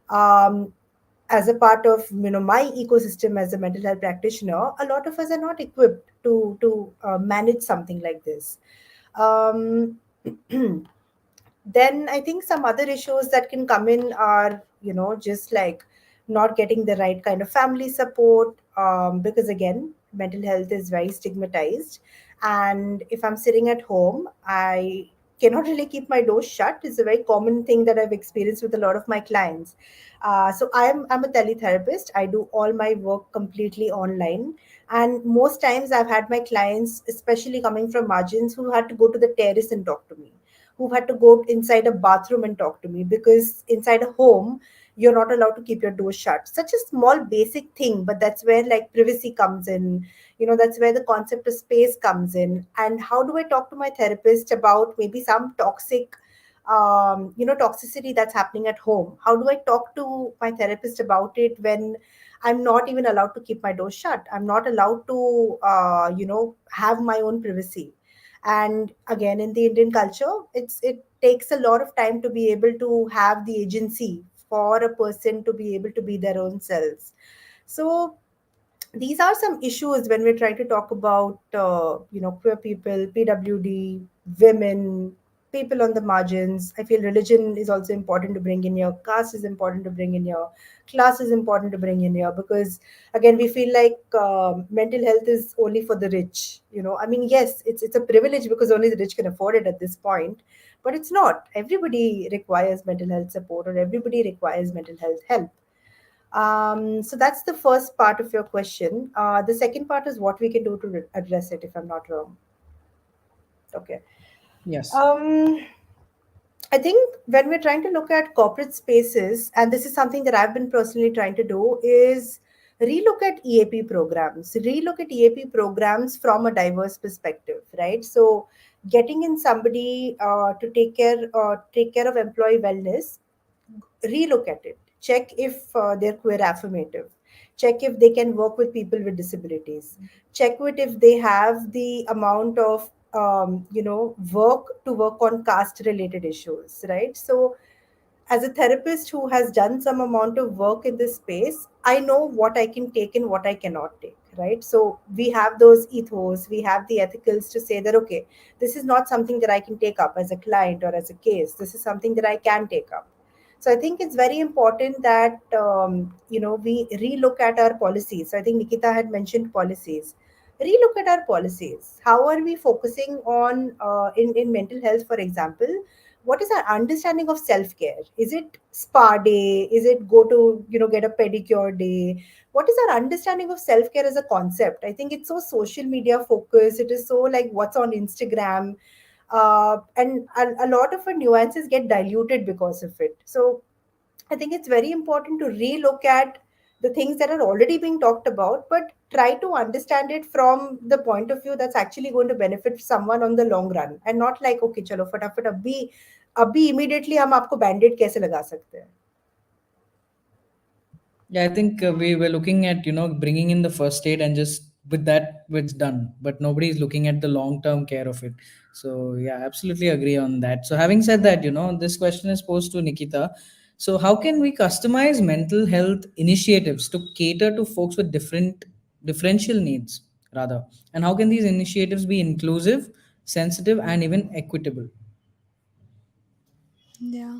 um, as a part of my ecosystem as a mental health practitioner, a lot of us are not equipped to manage something like this. um, then I think some other issues that can come in are, just like not getting the right kind of family support, because again, mental health is very stigmatized. And if I'm sitting at home, I cannot really keep my door shut. It's a very common thing that I've experienced with a lot of my clients. So I'm a teletherapist. I do all my work completely online. And most times I've had my clients, especially coming from margins, who had to go to the terrace and talk to me, who've had to go inside a bathroom and talk to me because inside a home you're not allowed to keep your door shut. Such a small basic thing, but that's where like privacy comes in. That's where the concept of space comes in. And how do I talk to my therapist about maybe some toxicity that's happening at home? How do I talk to my therapist about it when I'm not even allowed to keep my door shut? I'm not allowed to have my own privacy. And again, in the Indian culture, it takes a lot of time to be able to have the agency for a person to be able to be their own selves. So these are some issues when we're trying to talk about queer people, PWD, women, people on the margins. I feel religion is also important to bring in here. Caste is important to bring in here. Class is important to bring in here, because again we feel like mental health is only for the rich. I mean, yes, it's a privilege because only the rich can afford it at this point, but it's not. Everybody requires mental health support, or everybody requires mental health help. So that's the first part of your question. The second part is what we can do to address it, if I'm not wrong. Okay. Yes. Um, I think when we're trying to look at corporate spaces, and this is something that I've been personally trying to do, is relook at EAP programs, relook at EAP programs from a diverse perspective, right? So, getting in somebody to take care of employee wellness, relook at it, check if they're queer affirmative, check if they can work with people with disabilities, check with if they have the amount of work to work on caste related issues, right? So as a therapist who has done some amount of work in this space, I know what I can take and what I cannot take, right? So we have those ethos, we have the ethicals to say that, okay, this is not something that I can take up as a client or as a case. This is something that I can take up. So I think it's very important that, we relook at our policies. So I think Nikita had mentioned policies. Relook at our policies. How are we focusing on, in mental health, for example? What is our understanding of self-care? Is it spa day? Is it go to get a pedicure day? What is our understanding of self-care as a concept? I think it's so social media focused. It is so like what's on Instagram, and a lot of our nuances get diluted because of it. So I think it's very important to relook at the things that are already being talked about, but try to understand it from the point of view that's actually going to benefit someone on the long run, and not like, okay, chalo फटाफट अभी immediately हम आपको बैंडेड कैसे लगा सकते हैं. Yeah, I think we were looking at, bringing in the first aid and just with that, it's done. But nobody is looking at the long term care of it. So, yeah, absolutely agree on that. So, having said that, this question is posed to Nikita. So, how can we customize mental health initiatives to cater to folks with differential needs, rather? And how can these initiatives be inclusive, sensitive, and even equitable? Yeah.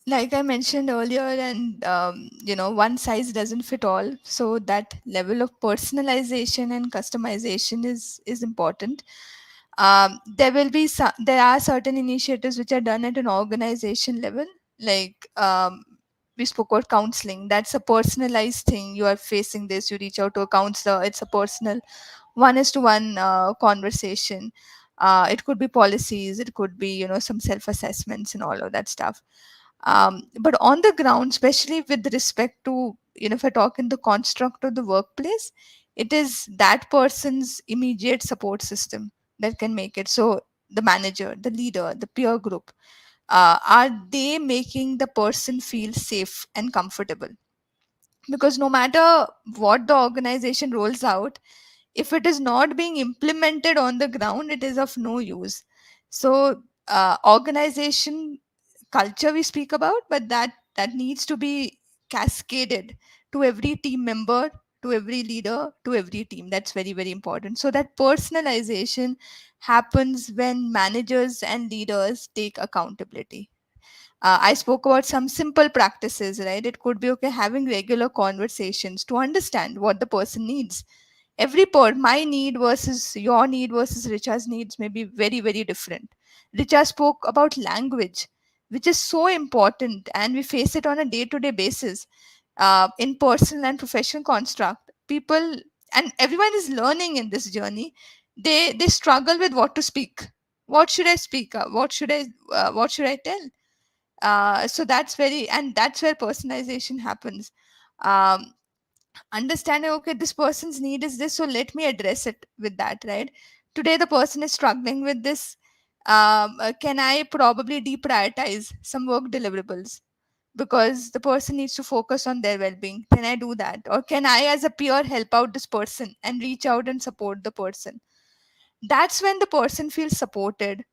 Like I mentioned earlier, and one size doesn't fit all. So that level of personalization and customization is important. There are certain initiatives which are done at an organization level, like we spoke about counseling. That's a personalized thing. You are facing this, you reach out to a counselor. It's a personal one is to one conversation. It could be policies, it could be some self assessments and all of that stuff. But on the ground, especially with respect to, if I talk in the construct of the workplace, it is that person's immediate support system that can make it. So the manager, the leader, the peer group, are they making the person feel safe and comfortable? Because no matter what the organization rolls out, if it is not being implemented on the ground, it is of no use. So organization culture we speak about, but that needs to be cascaded to every team member, to every leader, to every team. That's very, very important. So that personalization happens when managers and leaders take accountability. I spoke about some simple practices, right? It could be okay having regular conversations to understand what the person needs. My need versus your need versus Richa's needs may be very, very different. Richa spoke about language, which is so important, and we face it on a day to day basis in personal and professional construct. People and everyone is learning in this journey. They struggle with what to speak. What should I speak? What should I tell? So that's where personalization happens. Um, Understanding, okay, this person's need is this, so let me address it with that, right? Today the person is struggling with this. Can I probably deprioritize some work deliverables because the person needs to focus on their well-being? Can I do that, or can I as a peer help out this person and reach out and support the person? That's when the person feels supported.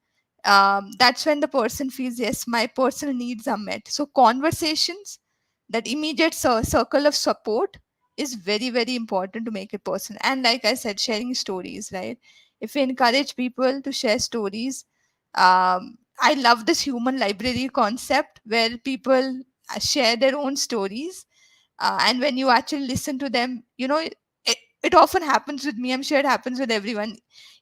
That's when the person feels, yes, my personal needs are met. So conversations, that immediate circle of support, is very, very important to make it personal. And like I said, sharing stories, right? If we encourage people to share stories, I love this human library concept where people share their own stories, and when you actually listen to them, it often happens with me. I'm sure it happens with everyone.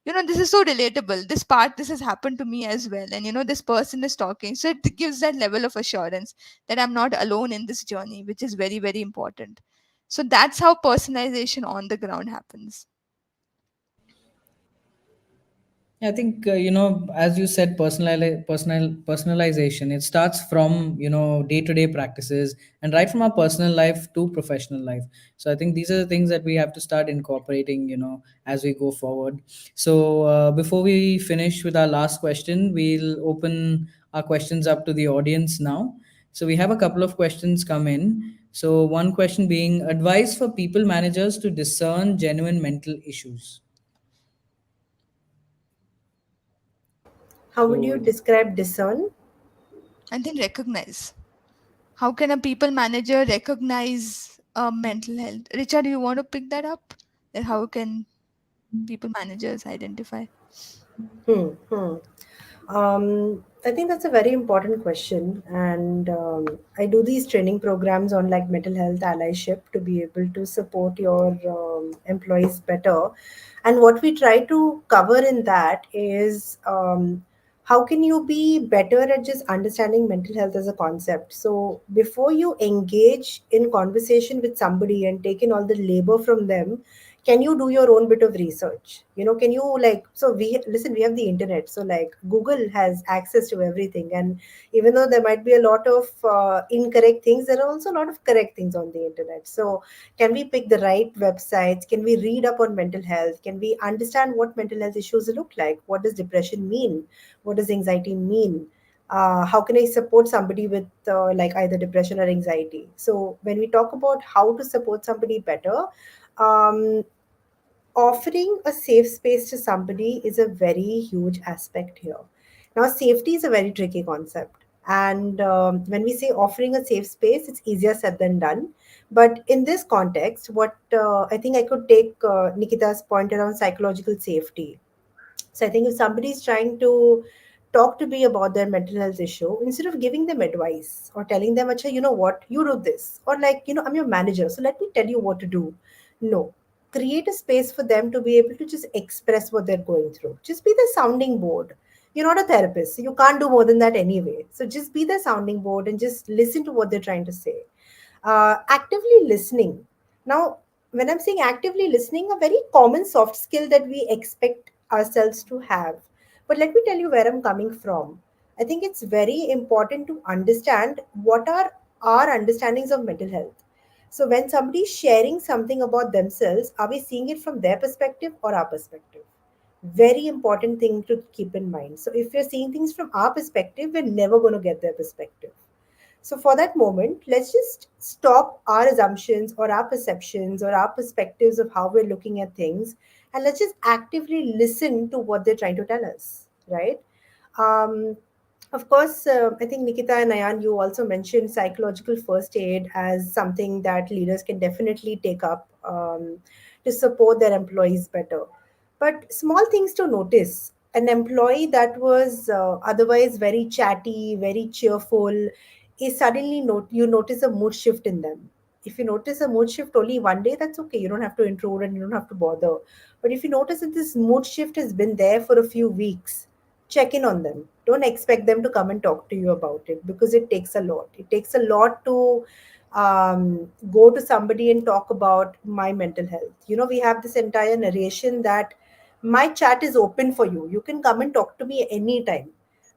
This is so relatable. This has happened to me as well, and this person is talking, so it gives that level of assurance that I'm not alone in this journey, which is very, very important. So that's how personalization on the ground happens. I think as you said, personalization. It starts from day-to-day practices and right from our personal life to professional life. So I think these are the things that we have to start incorporating, as we go forward. So before we finish with our last question, we'll open our questions up to the audience now. So we have a couple of questions come in. So one question being advice for people managers to discern genuine mental issues. How would So you I think. describe discern? And then recognize. How can a people manager recognize mental health? Richard, do you want to pick that up? That how can people managers identify? Hmm. Hmm. I think that's a very important question, and I do these training programs on like mental health allyship to be able to support your employees better. And what we try to cover in that is how can you be better at just understanding mental health as a concept. So before you engage in conversation with somebody and take in all the labor from them, can you do your own bit of research? Can you like, so we listen, we have the internet, so like Google has access to everything, and even though there might be a lot of incorrect things, there are also a lot of correct things on the internet. So can we pick the right websites? Can we read up on mental health? Can we understand what mental health issues look like? What does depression mean? What does anxiety mean? How can I support somebody with like either depression or anxiety? So when we talk about how to support somebody better, um, offering a safe space to somebody is a very huge aspect here. Now, safety is a very tricky concept. And when we say offering a safe space, it's easier said than done. But in this context, what I think I could take Nikita's point around psychological safety. So I think if somebody is trying to talk to me about their mental health issue, instead of giving them advice or telling them, Acha, you know what, you do this, or like, I'm your manager, so let me tell you what to do. No. Create a space for them to be able to just express what they're going through. Just be the sounding board. You're not a therapist, so you can't do more than that anyway. So just be the sounding board and just listen to what they're trying to say. Actively listening. Now, when I'm saying actively listening, a very common soft skill that we expect ourselves to have. But let me tell you where I'm coming from. I think it's very important to understand what are our understandings of mental health. So, when somebody is sharing something about themselves, are we seeing it from their perspective or our perspective? Very important thing to keep in mind. So, if you're seeing things from our perspective, we're never going to get their perspective. So, for that moment, let's just stop our assumptions or our perceptions or our perspectives of how we're looking at things, and let's just actively listen to what they're trying to tell us, right? Um, of course, I think Nikita and Ayan, you also mentioned psychological first aid as something that leaders can definitely take up to support their employees better. But small things to notice: an employee that was otherwise very chatty, very cheerful, is suddenly you notice a mood shift in them. If you notice a mood shift only one day, that's okay. You don't have to intrude and you don't have to bother. But if you notice that this mood shift has been there for a few weeks, check in on them. Don't expect them to come and talk to you about it, because it takes a lot. It takes a lot to go to somebody and talk about my mental health. We have this entire narration that my chat is open for you. You can come and talk to me anytime.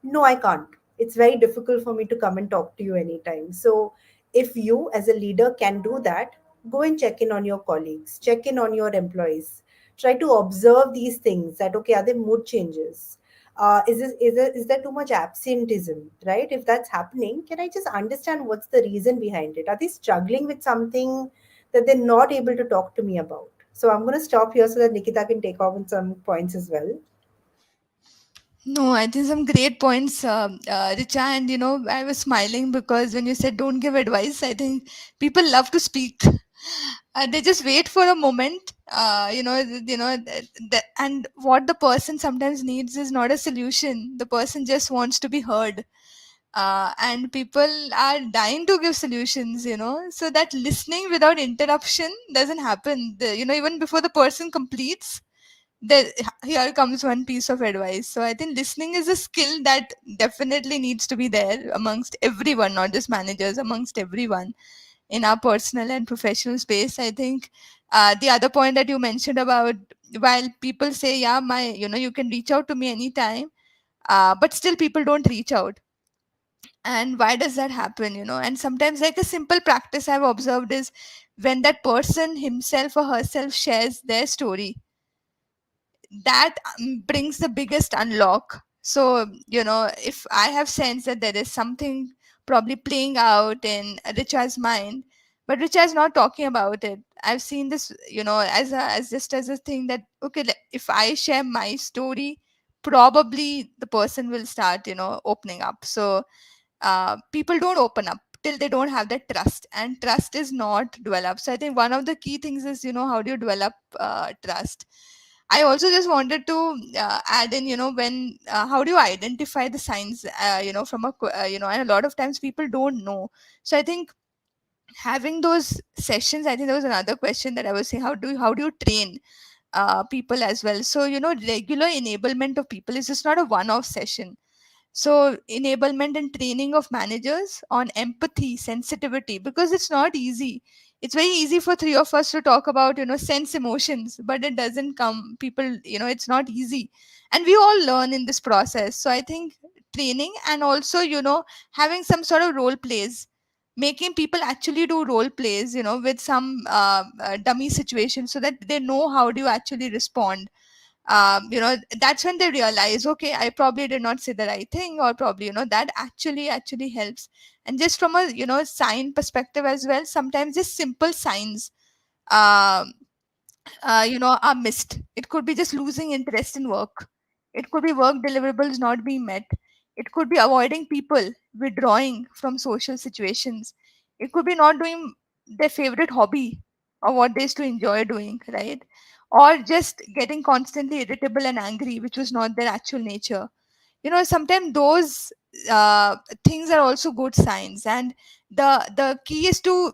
No, I can't. It's very difficult for me to come and talk to you anytime. So, if you as a leader can do that, go and check in on your colleagues, check in on your employees. Try to observe these things that, okay, are there mood changes? Is there too much absenteeism, right? If that's happening, can I just understand what's the reason behind it? Are they struggling with something that they're not able to talk to me about? So I'm going to stop here so that Nikita can take off on some points as well. No, I think some great points, Richa. And I was smiling because when you said don't give advice, I think people love to speak. They just wait for a moment, and what the person sometimes needs is not a solution. The person just wants to be heard. And people are dying to give solutions, so that listening without interruption doesn't happen. Even before the person completes, there here comes one piece of advice. So I think listening is a skill that definitely needs to be there amongst everyone, not just managers, amongst everyone in our personal and professional space. I think the other point that you mentioned about, while people say, yeah, you can reach out to me anytime, but still people don't reach out. And why does that happen? And sometimes, like, a simple practice I've observed is when that person himself or herself shares their story, that brings the biggest unlock. So, if I have sensed that there is something probably playing out in Richa's mind, but Richa is not talking about it, I've seen this, as just as a thing that, okay, if I share my story, probably the person will start, opening up. So people don't open up till they don't have that trust, and trust is not developed. So I think one of the key things is, how do you develop trust. I also just wanted to add in, when how do you identify the signs, from and a lot of times people don't know. So I think having those sessions, I think there was another question that I was saying, how do you train people as well. So, regular enablement of people is just not a one-off session. So enablement and training of managers on empathy, sensitivity, because it's not easy. It's very easy for three of us to talk about, sense emotions, but it doesn't come. People, it's not easy. And we all learn in this process. So I think training, and also, having some sort of role plays, making people actually do role plays, with some dummy situations, so that they know how do you actually respond. That's when they realize, okay, I probably did not say the right thing, or probably, that actually helps. And just from a, sign perspective as well, sometimes just simple signs um are missed. It could be just losing interest in work. It could be work deliverables not being met. It could be avoiding people, withdrawing from social situations. It could be not doing their favorite hobby or what they used to enjoy doing, right? Or just getting constantly irritable and angry, which was not their actual nature. Sometimes those things are also good signs. And the key is to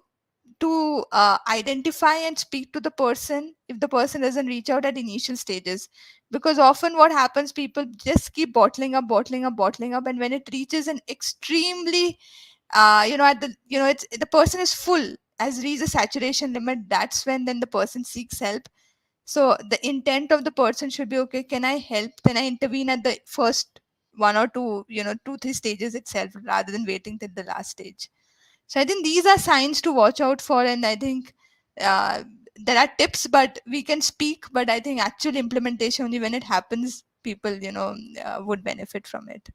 identify and speak to the person if the person doesn't reach out at initial stages. Because often what happens, people just keep bottling up, and when it reaches an extremely at the it's the person is full, has reached a saturation limit, that's when then the person seeks help. So the intent of the person should be, okay, can I help, can I intervene at the first one or two, 2 3 stages itself, rather than waiting till the last stage. So I think these are signs to watch out for. And I think uh, there are tips, but we can speak, but I think actual implementation, only when it happens, people would benefit from it.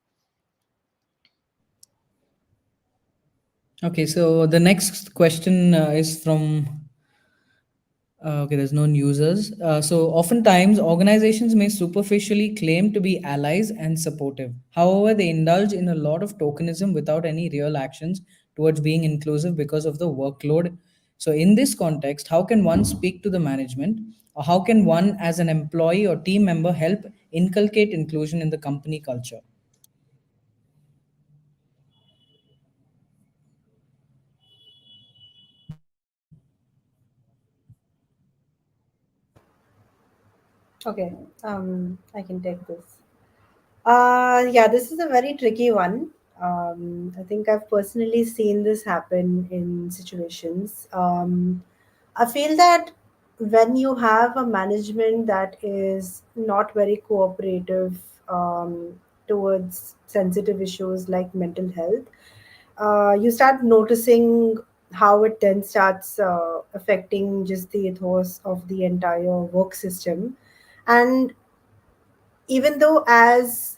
Okay, so the next question is from okay, there's no users. So oftentimes organizations may superficially claim to be allies and supportive. However, they indulge in a lot of tokenism without any real actions towards being inclusive because of the workload. So in this context, how can one speak to the management, or how can one as an employee or team member help inculcate inclusion in the company culture? Okay, I can take this. Yeah, this is a very tricky one. I think I've personally seen this happen in situations. I feel that when you have a management that is not very cooperative towards sensitive issues like mental health, you start noticing how it then starts affecting just the ethos of the entire work system. And even though as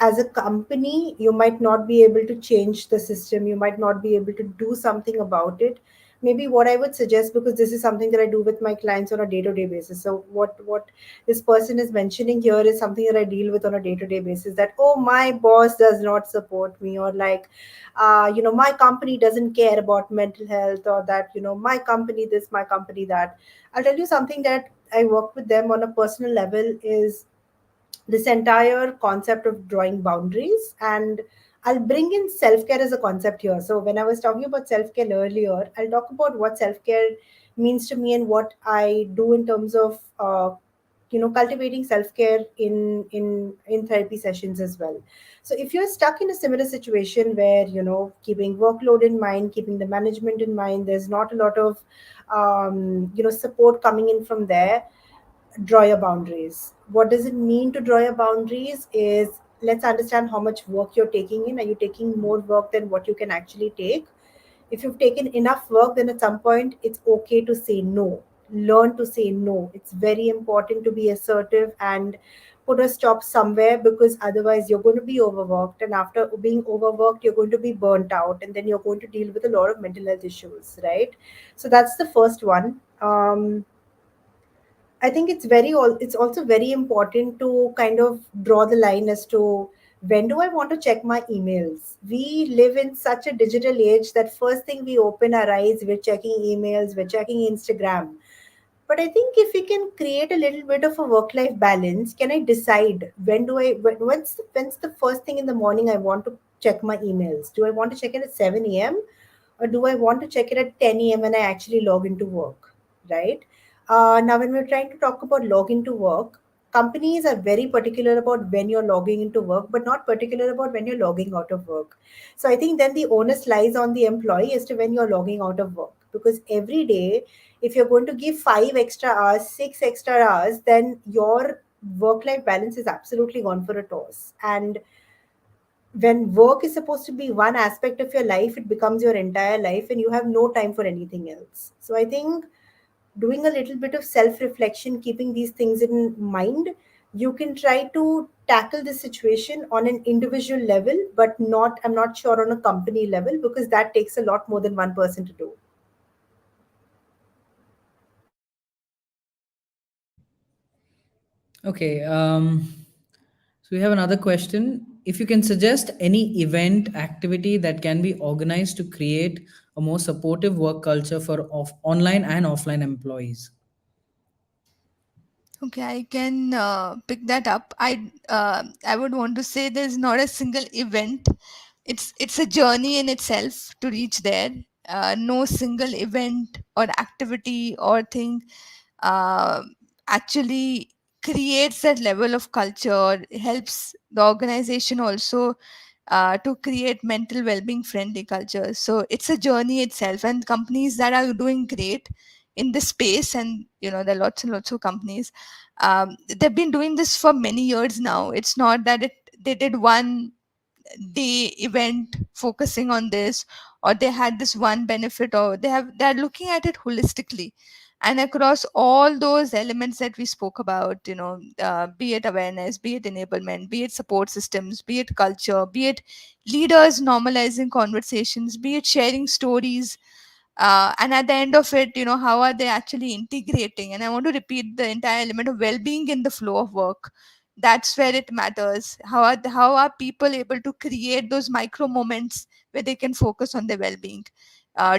a company you might not be able to change the system, you might not be able to do something about it, maybe what I would suggest, because this is something that I do with my clients on a day-to-day basis. So what this person is mentioning here is something that I deal with on a day-to-day basis. That, oh, my boss does not support me, or like, my company doesn't care about mental health, or that, my company this, my company that. I'll tell you something that I work with them on a personal level is this entire concept of drawing boundaries. And I'll bring in self-care as a concept here. So when I was talking about self-care earlier, I'll talk about what self-care means to me and what I do in terms of cultivating self-care in therapy sessions as well. So if you're stuck in a similar situation where, keeping workload in mind, keeping the management in mind, there's not a lot of support coming in from there, draw your boundaries. What does it mean to draw your boundaries is, let's understand how much work you're taking in. Are you taking more work than what you can actually take? If you've taken enough work, then at some point it's okay to say no. Learn to say no. It's very important to be assertive and put a stop somewhere, because otherwise you're going to be overworked, and after being overworked you're going to be burnt out, and then you're going to deal with a lot of mental health issues, right? So that's the first one. I think it's also very important to kind of draw the line as to, when do I want to check my emails? We live in such a digital age that first thing we open our eyes, we're checking emails, we're checking Instagram. But I think if we can create a little bit of a work-life balance, can I decide when's the first thing in the morning I want to check my emails? Do I want to check it at 7 a.m., or do I want to check it at 10 a.m. when I actually log into work, right? Now, when we're trying to talk about log into work, companies are very particular about when you're logging into work, but not particular about when you're logging out of work. So I think then the onus lies on the employee as to when you're logging out of work, because every day, if you're going to give 5 extra hours, 6 extra hours, then your work life balance is absolutely gone for a toss. And when work is supposed to be one aspect of your life, it becomes your entire life and you have no time for anything else. So I think doing a little bit of self reflection, keeping these things in mind, you can try to tackle this situation on an individual level, but I'm not sure on a company level, because that takes a lot more than one person to do. Okay. So we have another question. If you can suggest any event activity that can be organized to create a more supportive work culture for online and offline employees. Okay, I can pick that up. I would want to say there's not a single event. It's a journey in itself to reach there. No single event or activity or thing uh, actually creates that level of culture. It helps the organization also to create mental well-being friendly culture. So it's a journey itself, and companies that are doing great in this space, and there are lots and lots of companies, they've been doing this for many years now. It's not that they did one day event focusing on this, or they had this one benefit, or they're looking at it holistically and across all those elements that we spoke about, be it awareness, be it enablement, be it support systems, be it culture, be it leaders normalizing conversations, be it sharing stories, and at the end of it, how are they actually integrating? And I want to repeat the entire element of well-being in the flow of work. That's where it matters. How are people able to create those micro moments where they can focus on their well-being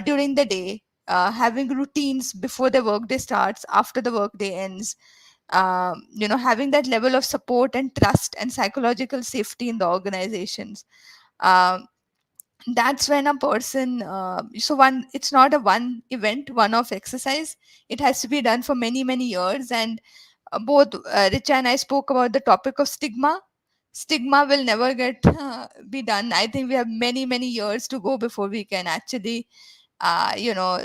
during the day, having routines before the workday starts, after the workday ends, having that level of support and trust and psychological safety in the organizations. Um, that's when a person, so one, it's not a one event, one off exercise. It has to be done for many many years. And both Richa and I spoke about the topic of stigma will never get be done. I think we have many many years to go before we can actually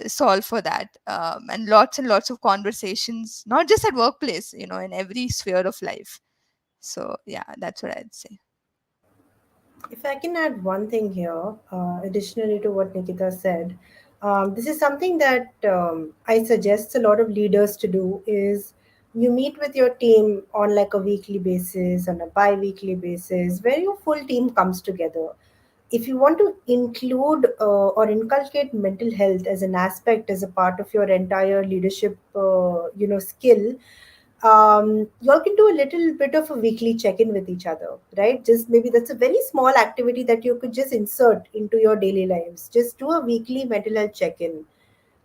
solve for that, and lots of conversations, not just at workplace, in every sphere of life. So yeah, that's what I'd say. If I can add one thing here, additionally to what Nikita said, this is something that I suggest a lot of leaders to do. Is you meet with your team on like a weekly basis, on a bi-weekly basis, where your full team comes together. if you want to include or inculcate mental health as an aspect, as a part of your entire leadership skill, you all can do a little bit of a weekly check-in with each other, right? Just maybe that's a very small activity that you could just insert into your daily lives. Just do a weekly mental health check-in,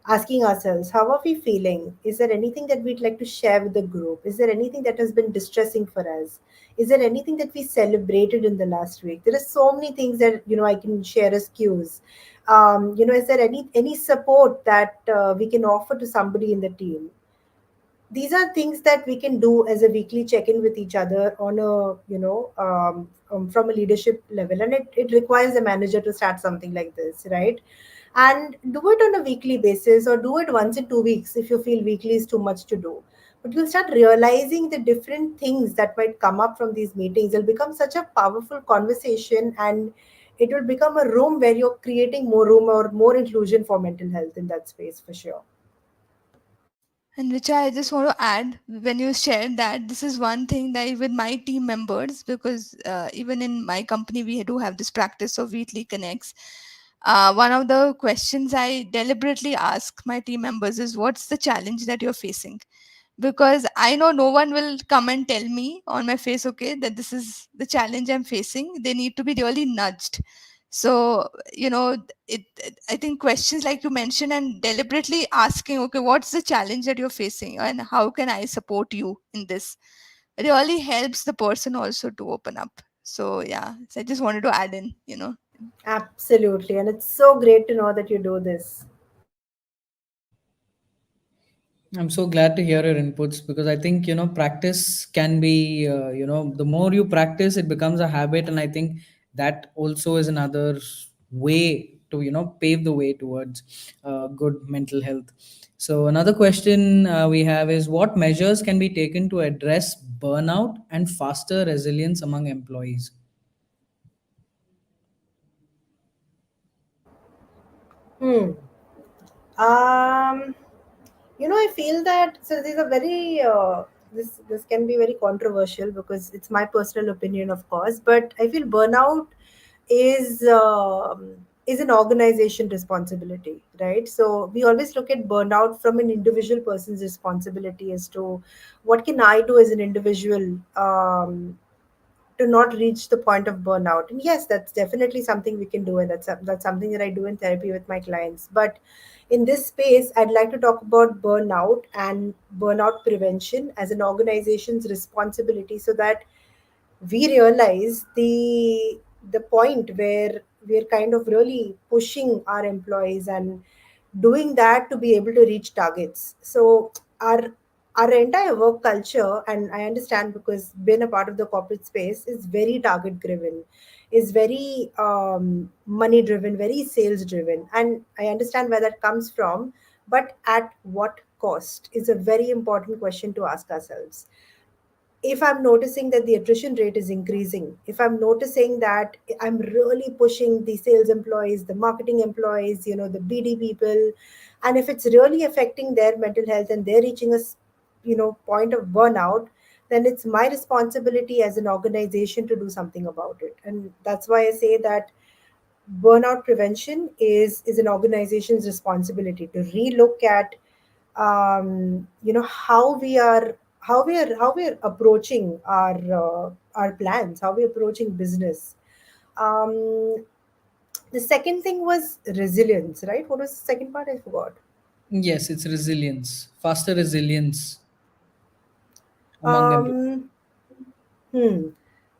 asking ourselves, how are we feeling? Is there anything that we'd like to share with the group? Is there anything that has been distressing for us? Is there anything that we celebrated in the last week? There are so many things that I can share as cues. Is there any support that we can offer to somebody in the team? These are things that we can do as a weekly check-in with each other on a from a leadership level, and it requires a manager to start something like this, right? And do it on a weekly basis, or do it once in 2 weeks if you feel weekly is too much to do. But you'll start realizing the different things that might come up from these meetings. It'll become such a powerful conversation, and it will become a room where you're creating more room or more inclusion for mental health in that space, for sure. And Richa, I just want to add, when you shared that, this is one thing that with my team members, because even in my company, we do have this practice of weekly connects. One of the questions I deliberately ask my team members is, what's the challenge that you're facing? Because I know no one will come and tell me on my face, okay, that this is the challenge I'm facing. They need to be really nudged. So, I think questions like you mentioned and deliberately asking, okay, what's the challenge that you're facing and how can I support you in this, really helps the person also to open up. So, yeah, so I just wanted to add in. Absolutely. And it's so great to know that you do this. I'm so glad to hear your inputs, because I think, practice can be, the more you practice, it becomes a habit. And I think that also is another way to, pave the way towards good mental health. So, another question we have is, what measures can be taken to address burnout and faster resilience among employees? Hmm. Um, I feel that, so these are very this can be very controversial because it's my personal opinion, of course. But I feel burnout is is an organization responsibility, right? So we always look at burnout from an individual person's responsibility as to what can I do as an individual to not reach the point of burnout. And yes, that's definitely something we can do, and that's something that I do in therapy with my clients. But in this space, I'd like to talk about burnout and burnout prevention as an organization's responsibility, so that we realize the point where we're kind of really pushing our employees and doing that to be able to reach targets. So our entire work culture, and I understand because being a part of the corporate space, is very target driven, is very money driven, very sales driven, and I understand where that comes from. But at what cost is a very important question to ask ourselves. If I'm noticing that the attrition rate is increasing, if I'm noticing that I'm really pushing the sales employees, the marketing employees, the BD people, and if it's really affecting their mental health and they're reaching a point of burnout, then it's my responsibility as an organization to do something about it. And that's why I say that burnout prevention is an organization's responsibility to relook at how we are approaching our plans, how we're approaching business. um, the second thing was resilience, right? What was the second part? I forgot. Yes, it's resilience, faster resilience among employees. um, Hmm.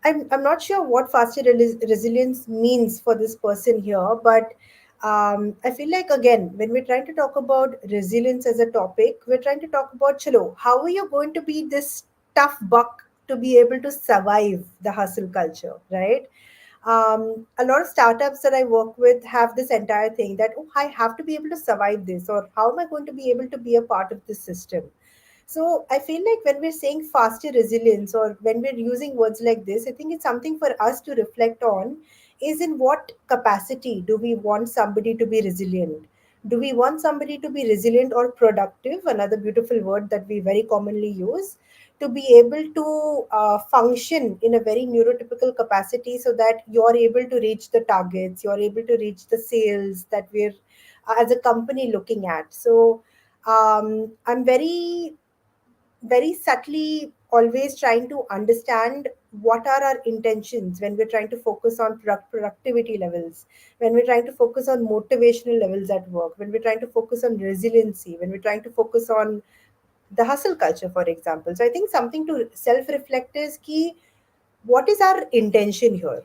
I'm not sure what faster resilience means for this person here, but I feel like, again, when we're trying to talk about resilience as a topic, we're trying to talk about, chalo, how are you going to be this tough buck to be able to survive the hustle culture, right? A lot of startups that I work with have this entire thing that, oh, I have to be able to survive this, or how am I going to be able to be a part of this system? So I feel like when we're saying faster resilience, or when we're using words like this, I think it's something for us to reflect on, is in what capacity do we want somebody to be resilient? Do we want somebody to be resilient or productive? Another beautiful word that we very commonly use. to be able to function in a very neurotypical capacity, so that you're able to reach the targets, you're able to reach the sales that we're as a company looking at. So I'm very subtly always trying to understand what are our intentions when we're trying to focus on productivity levels, when we're trying to focus on motivational levels at work, when we're trying to focus on resiliency, when we're trying to focus on the hustle culture, for example. So I think something to self reflect is key. What is our intention here?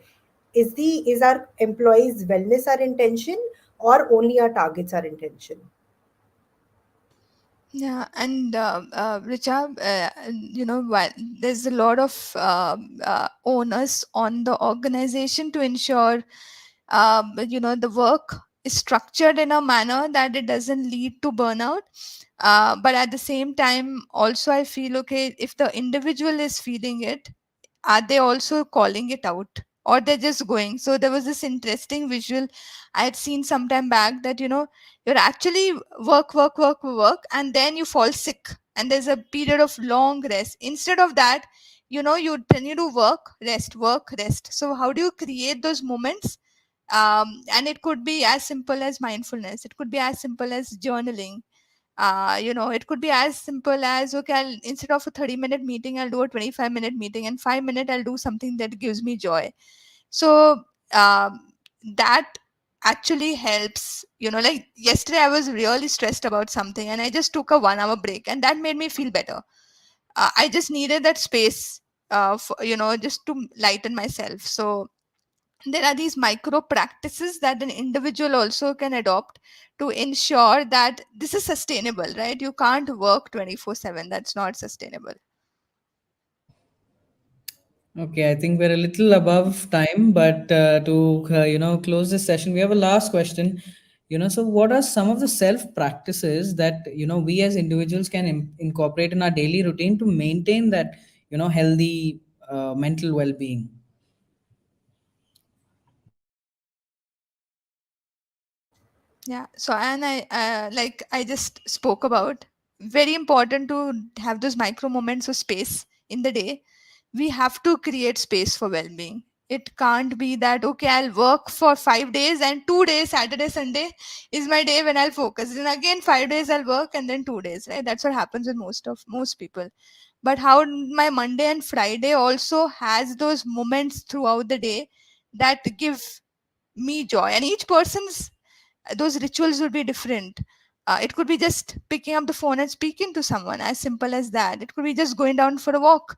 Is our employees wellness our intention, or only our targets our intention? Yeah, and Richa, while there's a lot of onus on the organization to ensure, the work is structured in a manner that it doesn't lead to burnout. But at the same time, also I feel, okay, if the individual is feeling it, are they also calling it out, or they're just going? So there was this interesting visual I had seen some time back, that you're actually work, and then you fall sick, and there's a period of long rest. Instead of that, you continue to work, rest. So how do you create those moments? And it could be as simple as mindfulness, it could be as simple as journaling, it could be as simple as, okay, instead of a 30-minute meeting, I'll do a 25-minute meeting, and 5 minutes I'll do something that gives me joy. So that actually helps. Like yesterday I was really stressed about something, and I just took a 1 hour break, and that made me feel better. I just needed that space, just to lighten myself. So there are these micro practices that an individual also can adopt to ensure that this is sustainable, right? You can't work 24/7, that's not sustainable. Okay, I think we're a little above time, but to close this session, we have a last question. So what are some of the self practices that we as individuals can incorporate in our daily routine to maintain that healthy mental well being? Yeah, so, and I just spoke about, very important to have those micro moments of space in the day. We have to create space for well-being. It can't be that, okay, I'll work for 5 days, and 2 days, Saturday Sunday, is my day when I'll focus, and again 5 days I'll work, and then 2 days, right? That's what happens with most people. But how my Monday and Friday also has those moments throughout the day that give me joy, and each person's those rituals would be different. It could be just picking up the phone and speaking to someone, as simple as that. It could be just going down for a walk,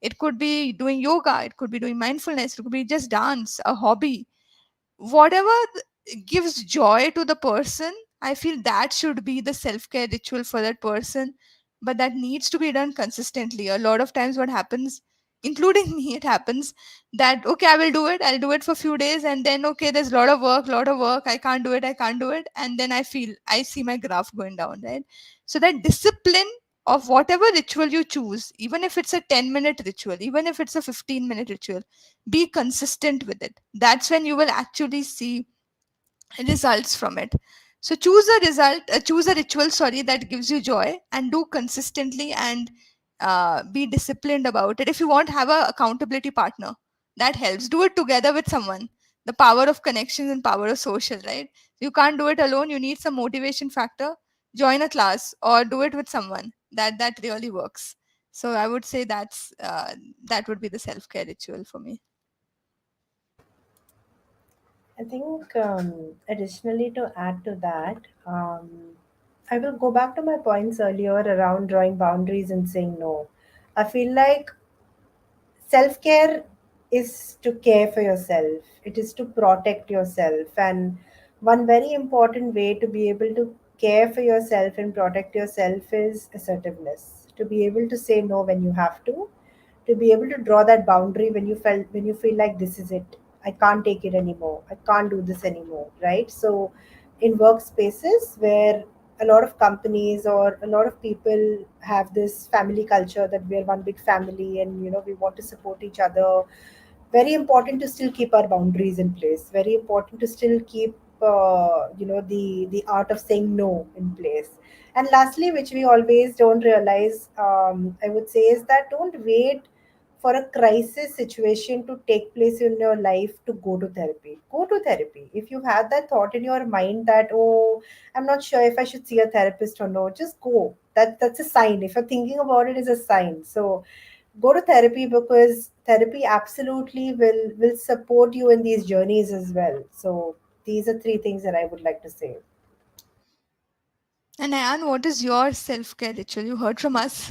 it could be doing yoga, it could be doing mindfulness, it could be just dance, a hobby, whatever gives joy to the person. I feel that should be the self-care ritual for that person, but that needs to be done consistently. A lot of times what happens, including me, it happens that, okay, I'll do it for a few days, and then, okay, there's a lot of work, I can't do it, and then I see my graph going down, right? So that discipline of whatever ritual you choose, even if it's a 10-minute ritual, even if it's a 15-minute ritual, be consistent with it. That's when you will actually see results from it. So choose a ritual, sorry, that gives you joy, and do consistently, and be disciplined about it. If you want, have a accountability partner, that helps. Do it together with someone. The power of connections and power of social, right? You can't do it alone, you need some motivation factor. Join a class or do it with someone. That really works. So I would say that would be the self-care ritual for me. I think, additionally, to add to that, I will go back to my points earlier around drawing boundaries and saying no. I feel like self care is to care for yourself, it is to protect yourself. And one very important way to be able to care for yourself and protect yourself is assertiveness. To be able to say no when you have to be able to draw that boundary when you feel like this is it, I can't take it anymore, I can't do this anymore, right? So in workspaces where a lot of companies or a lot of people have this family culture that we're one big family and we want to support each other, very important to still keep our boundaries in place, very important to still keep the art of saying no in place. And lastly, which we always don't realize, I would say, is that don't wait for a crisis situation to take place in your life to go to therapy. Go to therapy. If you have that thought in your mind that, oh, I'm not sure if I should see a therapist or no, just go. That's a sign. If you're thinking about it, is a sign. So go to therapy, because therapy absolutely will support you in these journeys as well. So these are three things that I would like to say. And Ayan, what is your self-care ritual? You heard from us.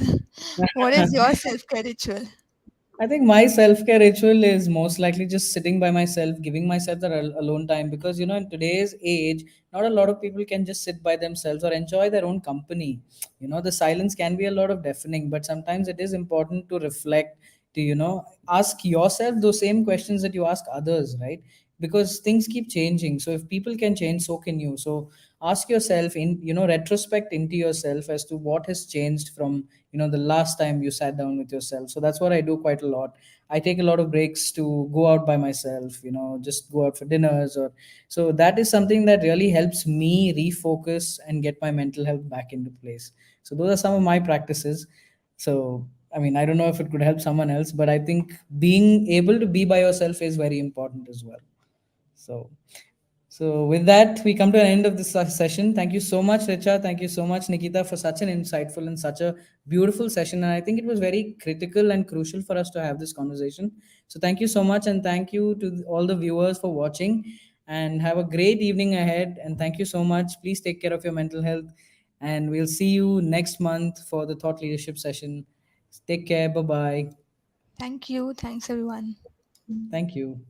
What is your self-care ritual? I think my self care ritual is most likely just sitting by myself, giving myself the alone time, because in today's age, not a lot of people can just sit by themselves or enjoy their own company. The silence can be a lot of deafening, but sometimes it is important to reflect, to ask yourself those same questions that you ask others, right? Because things keep changing. So if people can change, so can you. So ask yourself, in retrospect into yourself as to what has changed from the last time you sat down with yourself. So that's what I do quite a lot. I take a lot of breaks to go out by myself, just go out for dinners, or so that is something that really helps me refocus and get my mental health back into place. So those are some of my practices. So I mean, I don't know if it could help someone else, but I think being able to be by yourself is very important as well. So, with that, we come to an end of this session. Thank you so much, Richa. Thank you so much, Nikita, for such an insightful and such a beautiful session. And I think it was very critical and crucial for us to have this conversation. So thank you so much, and thank you to all the viewers for watching. And have a great evening ahead. And thank you so much. Please take care of your mental health. And we'll see you next month for the thought leadership session. Take care. Bye bye. Thank you. Thanks, everyone. Thank you.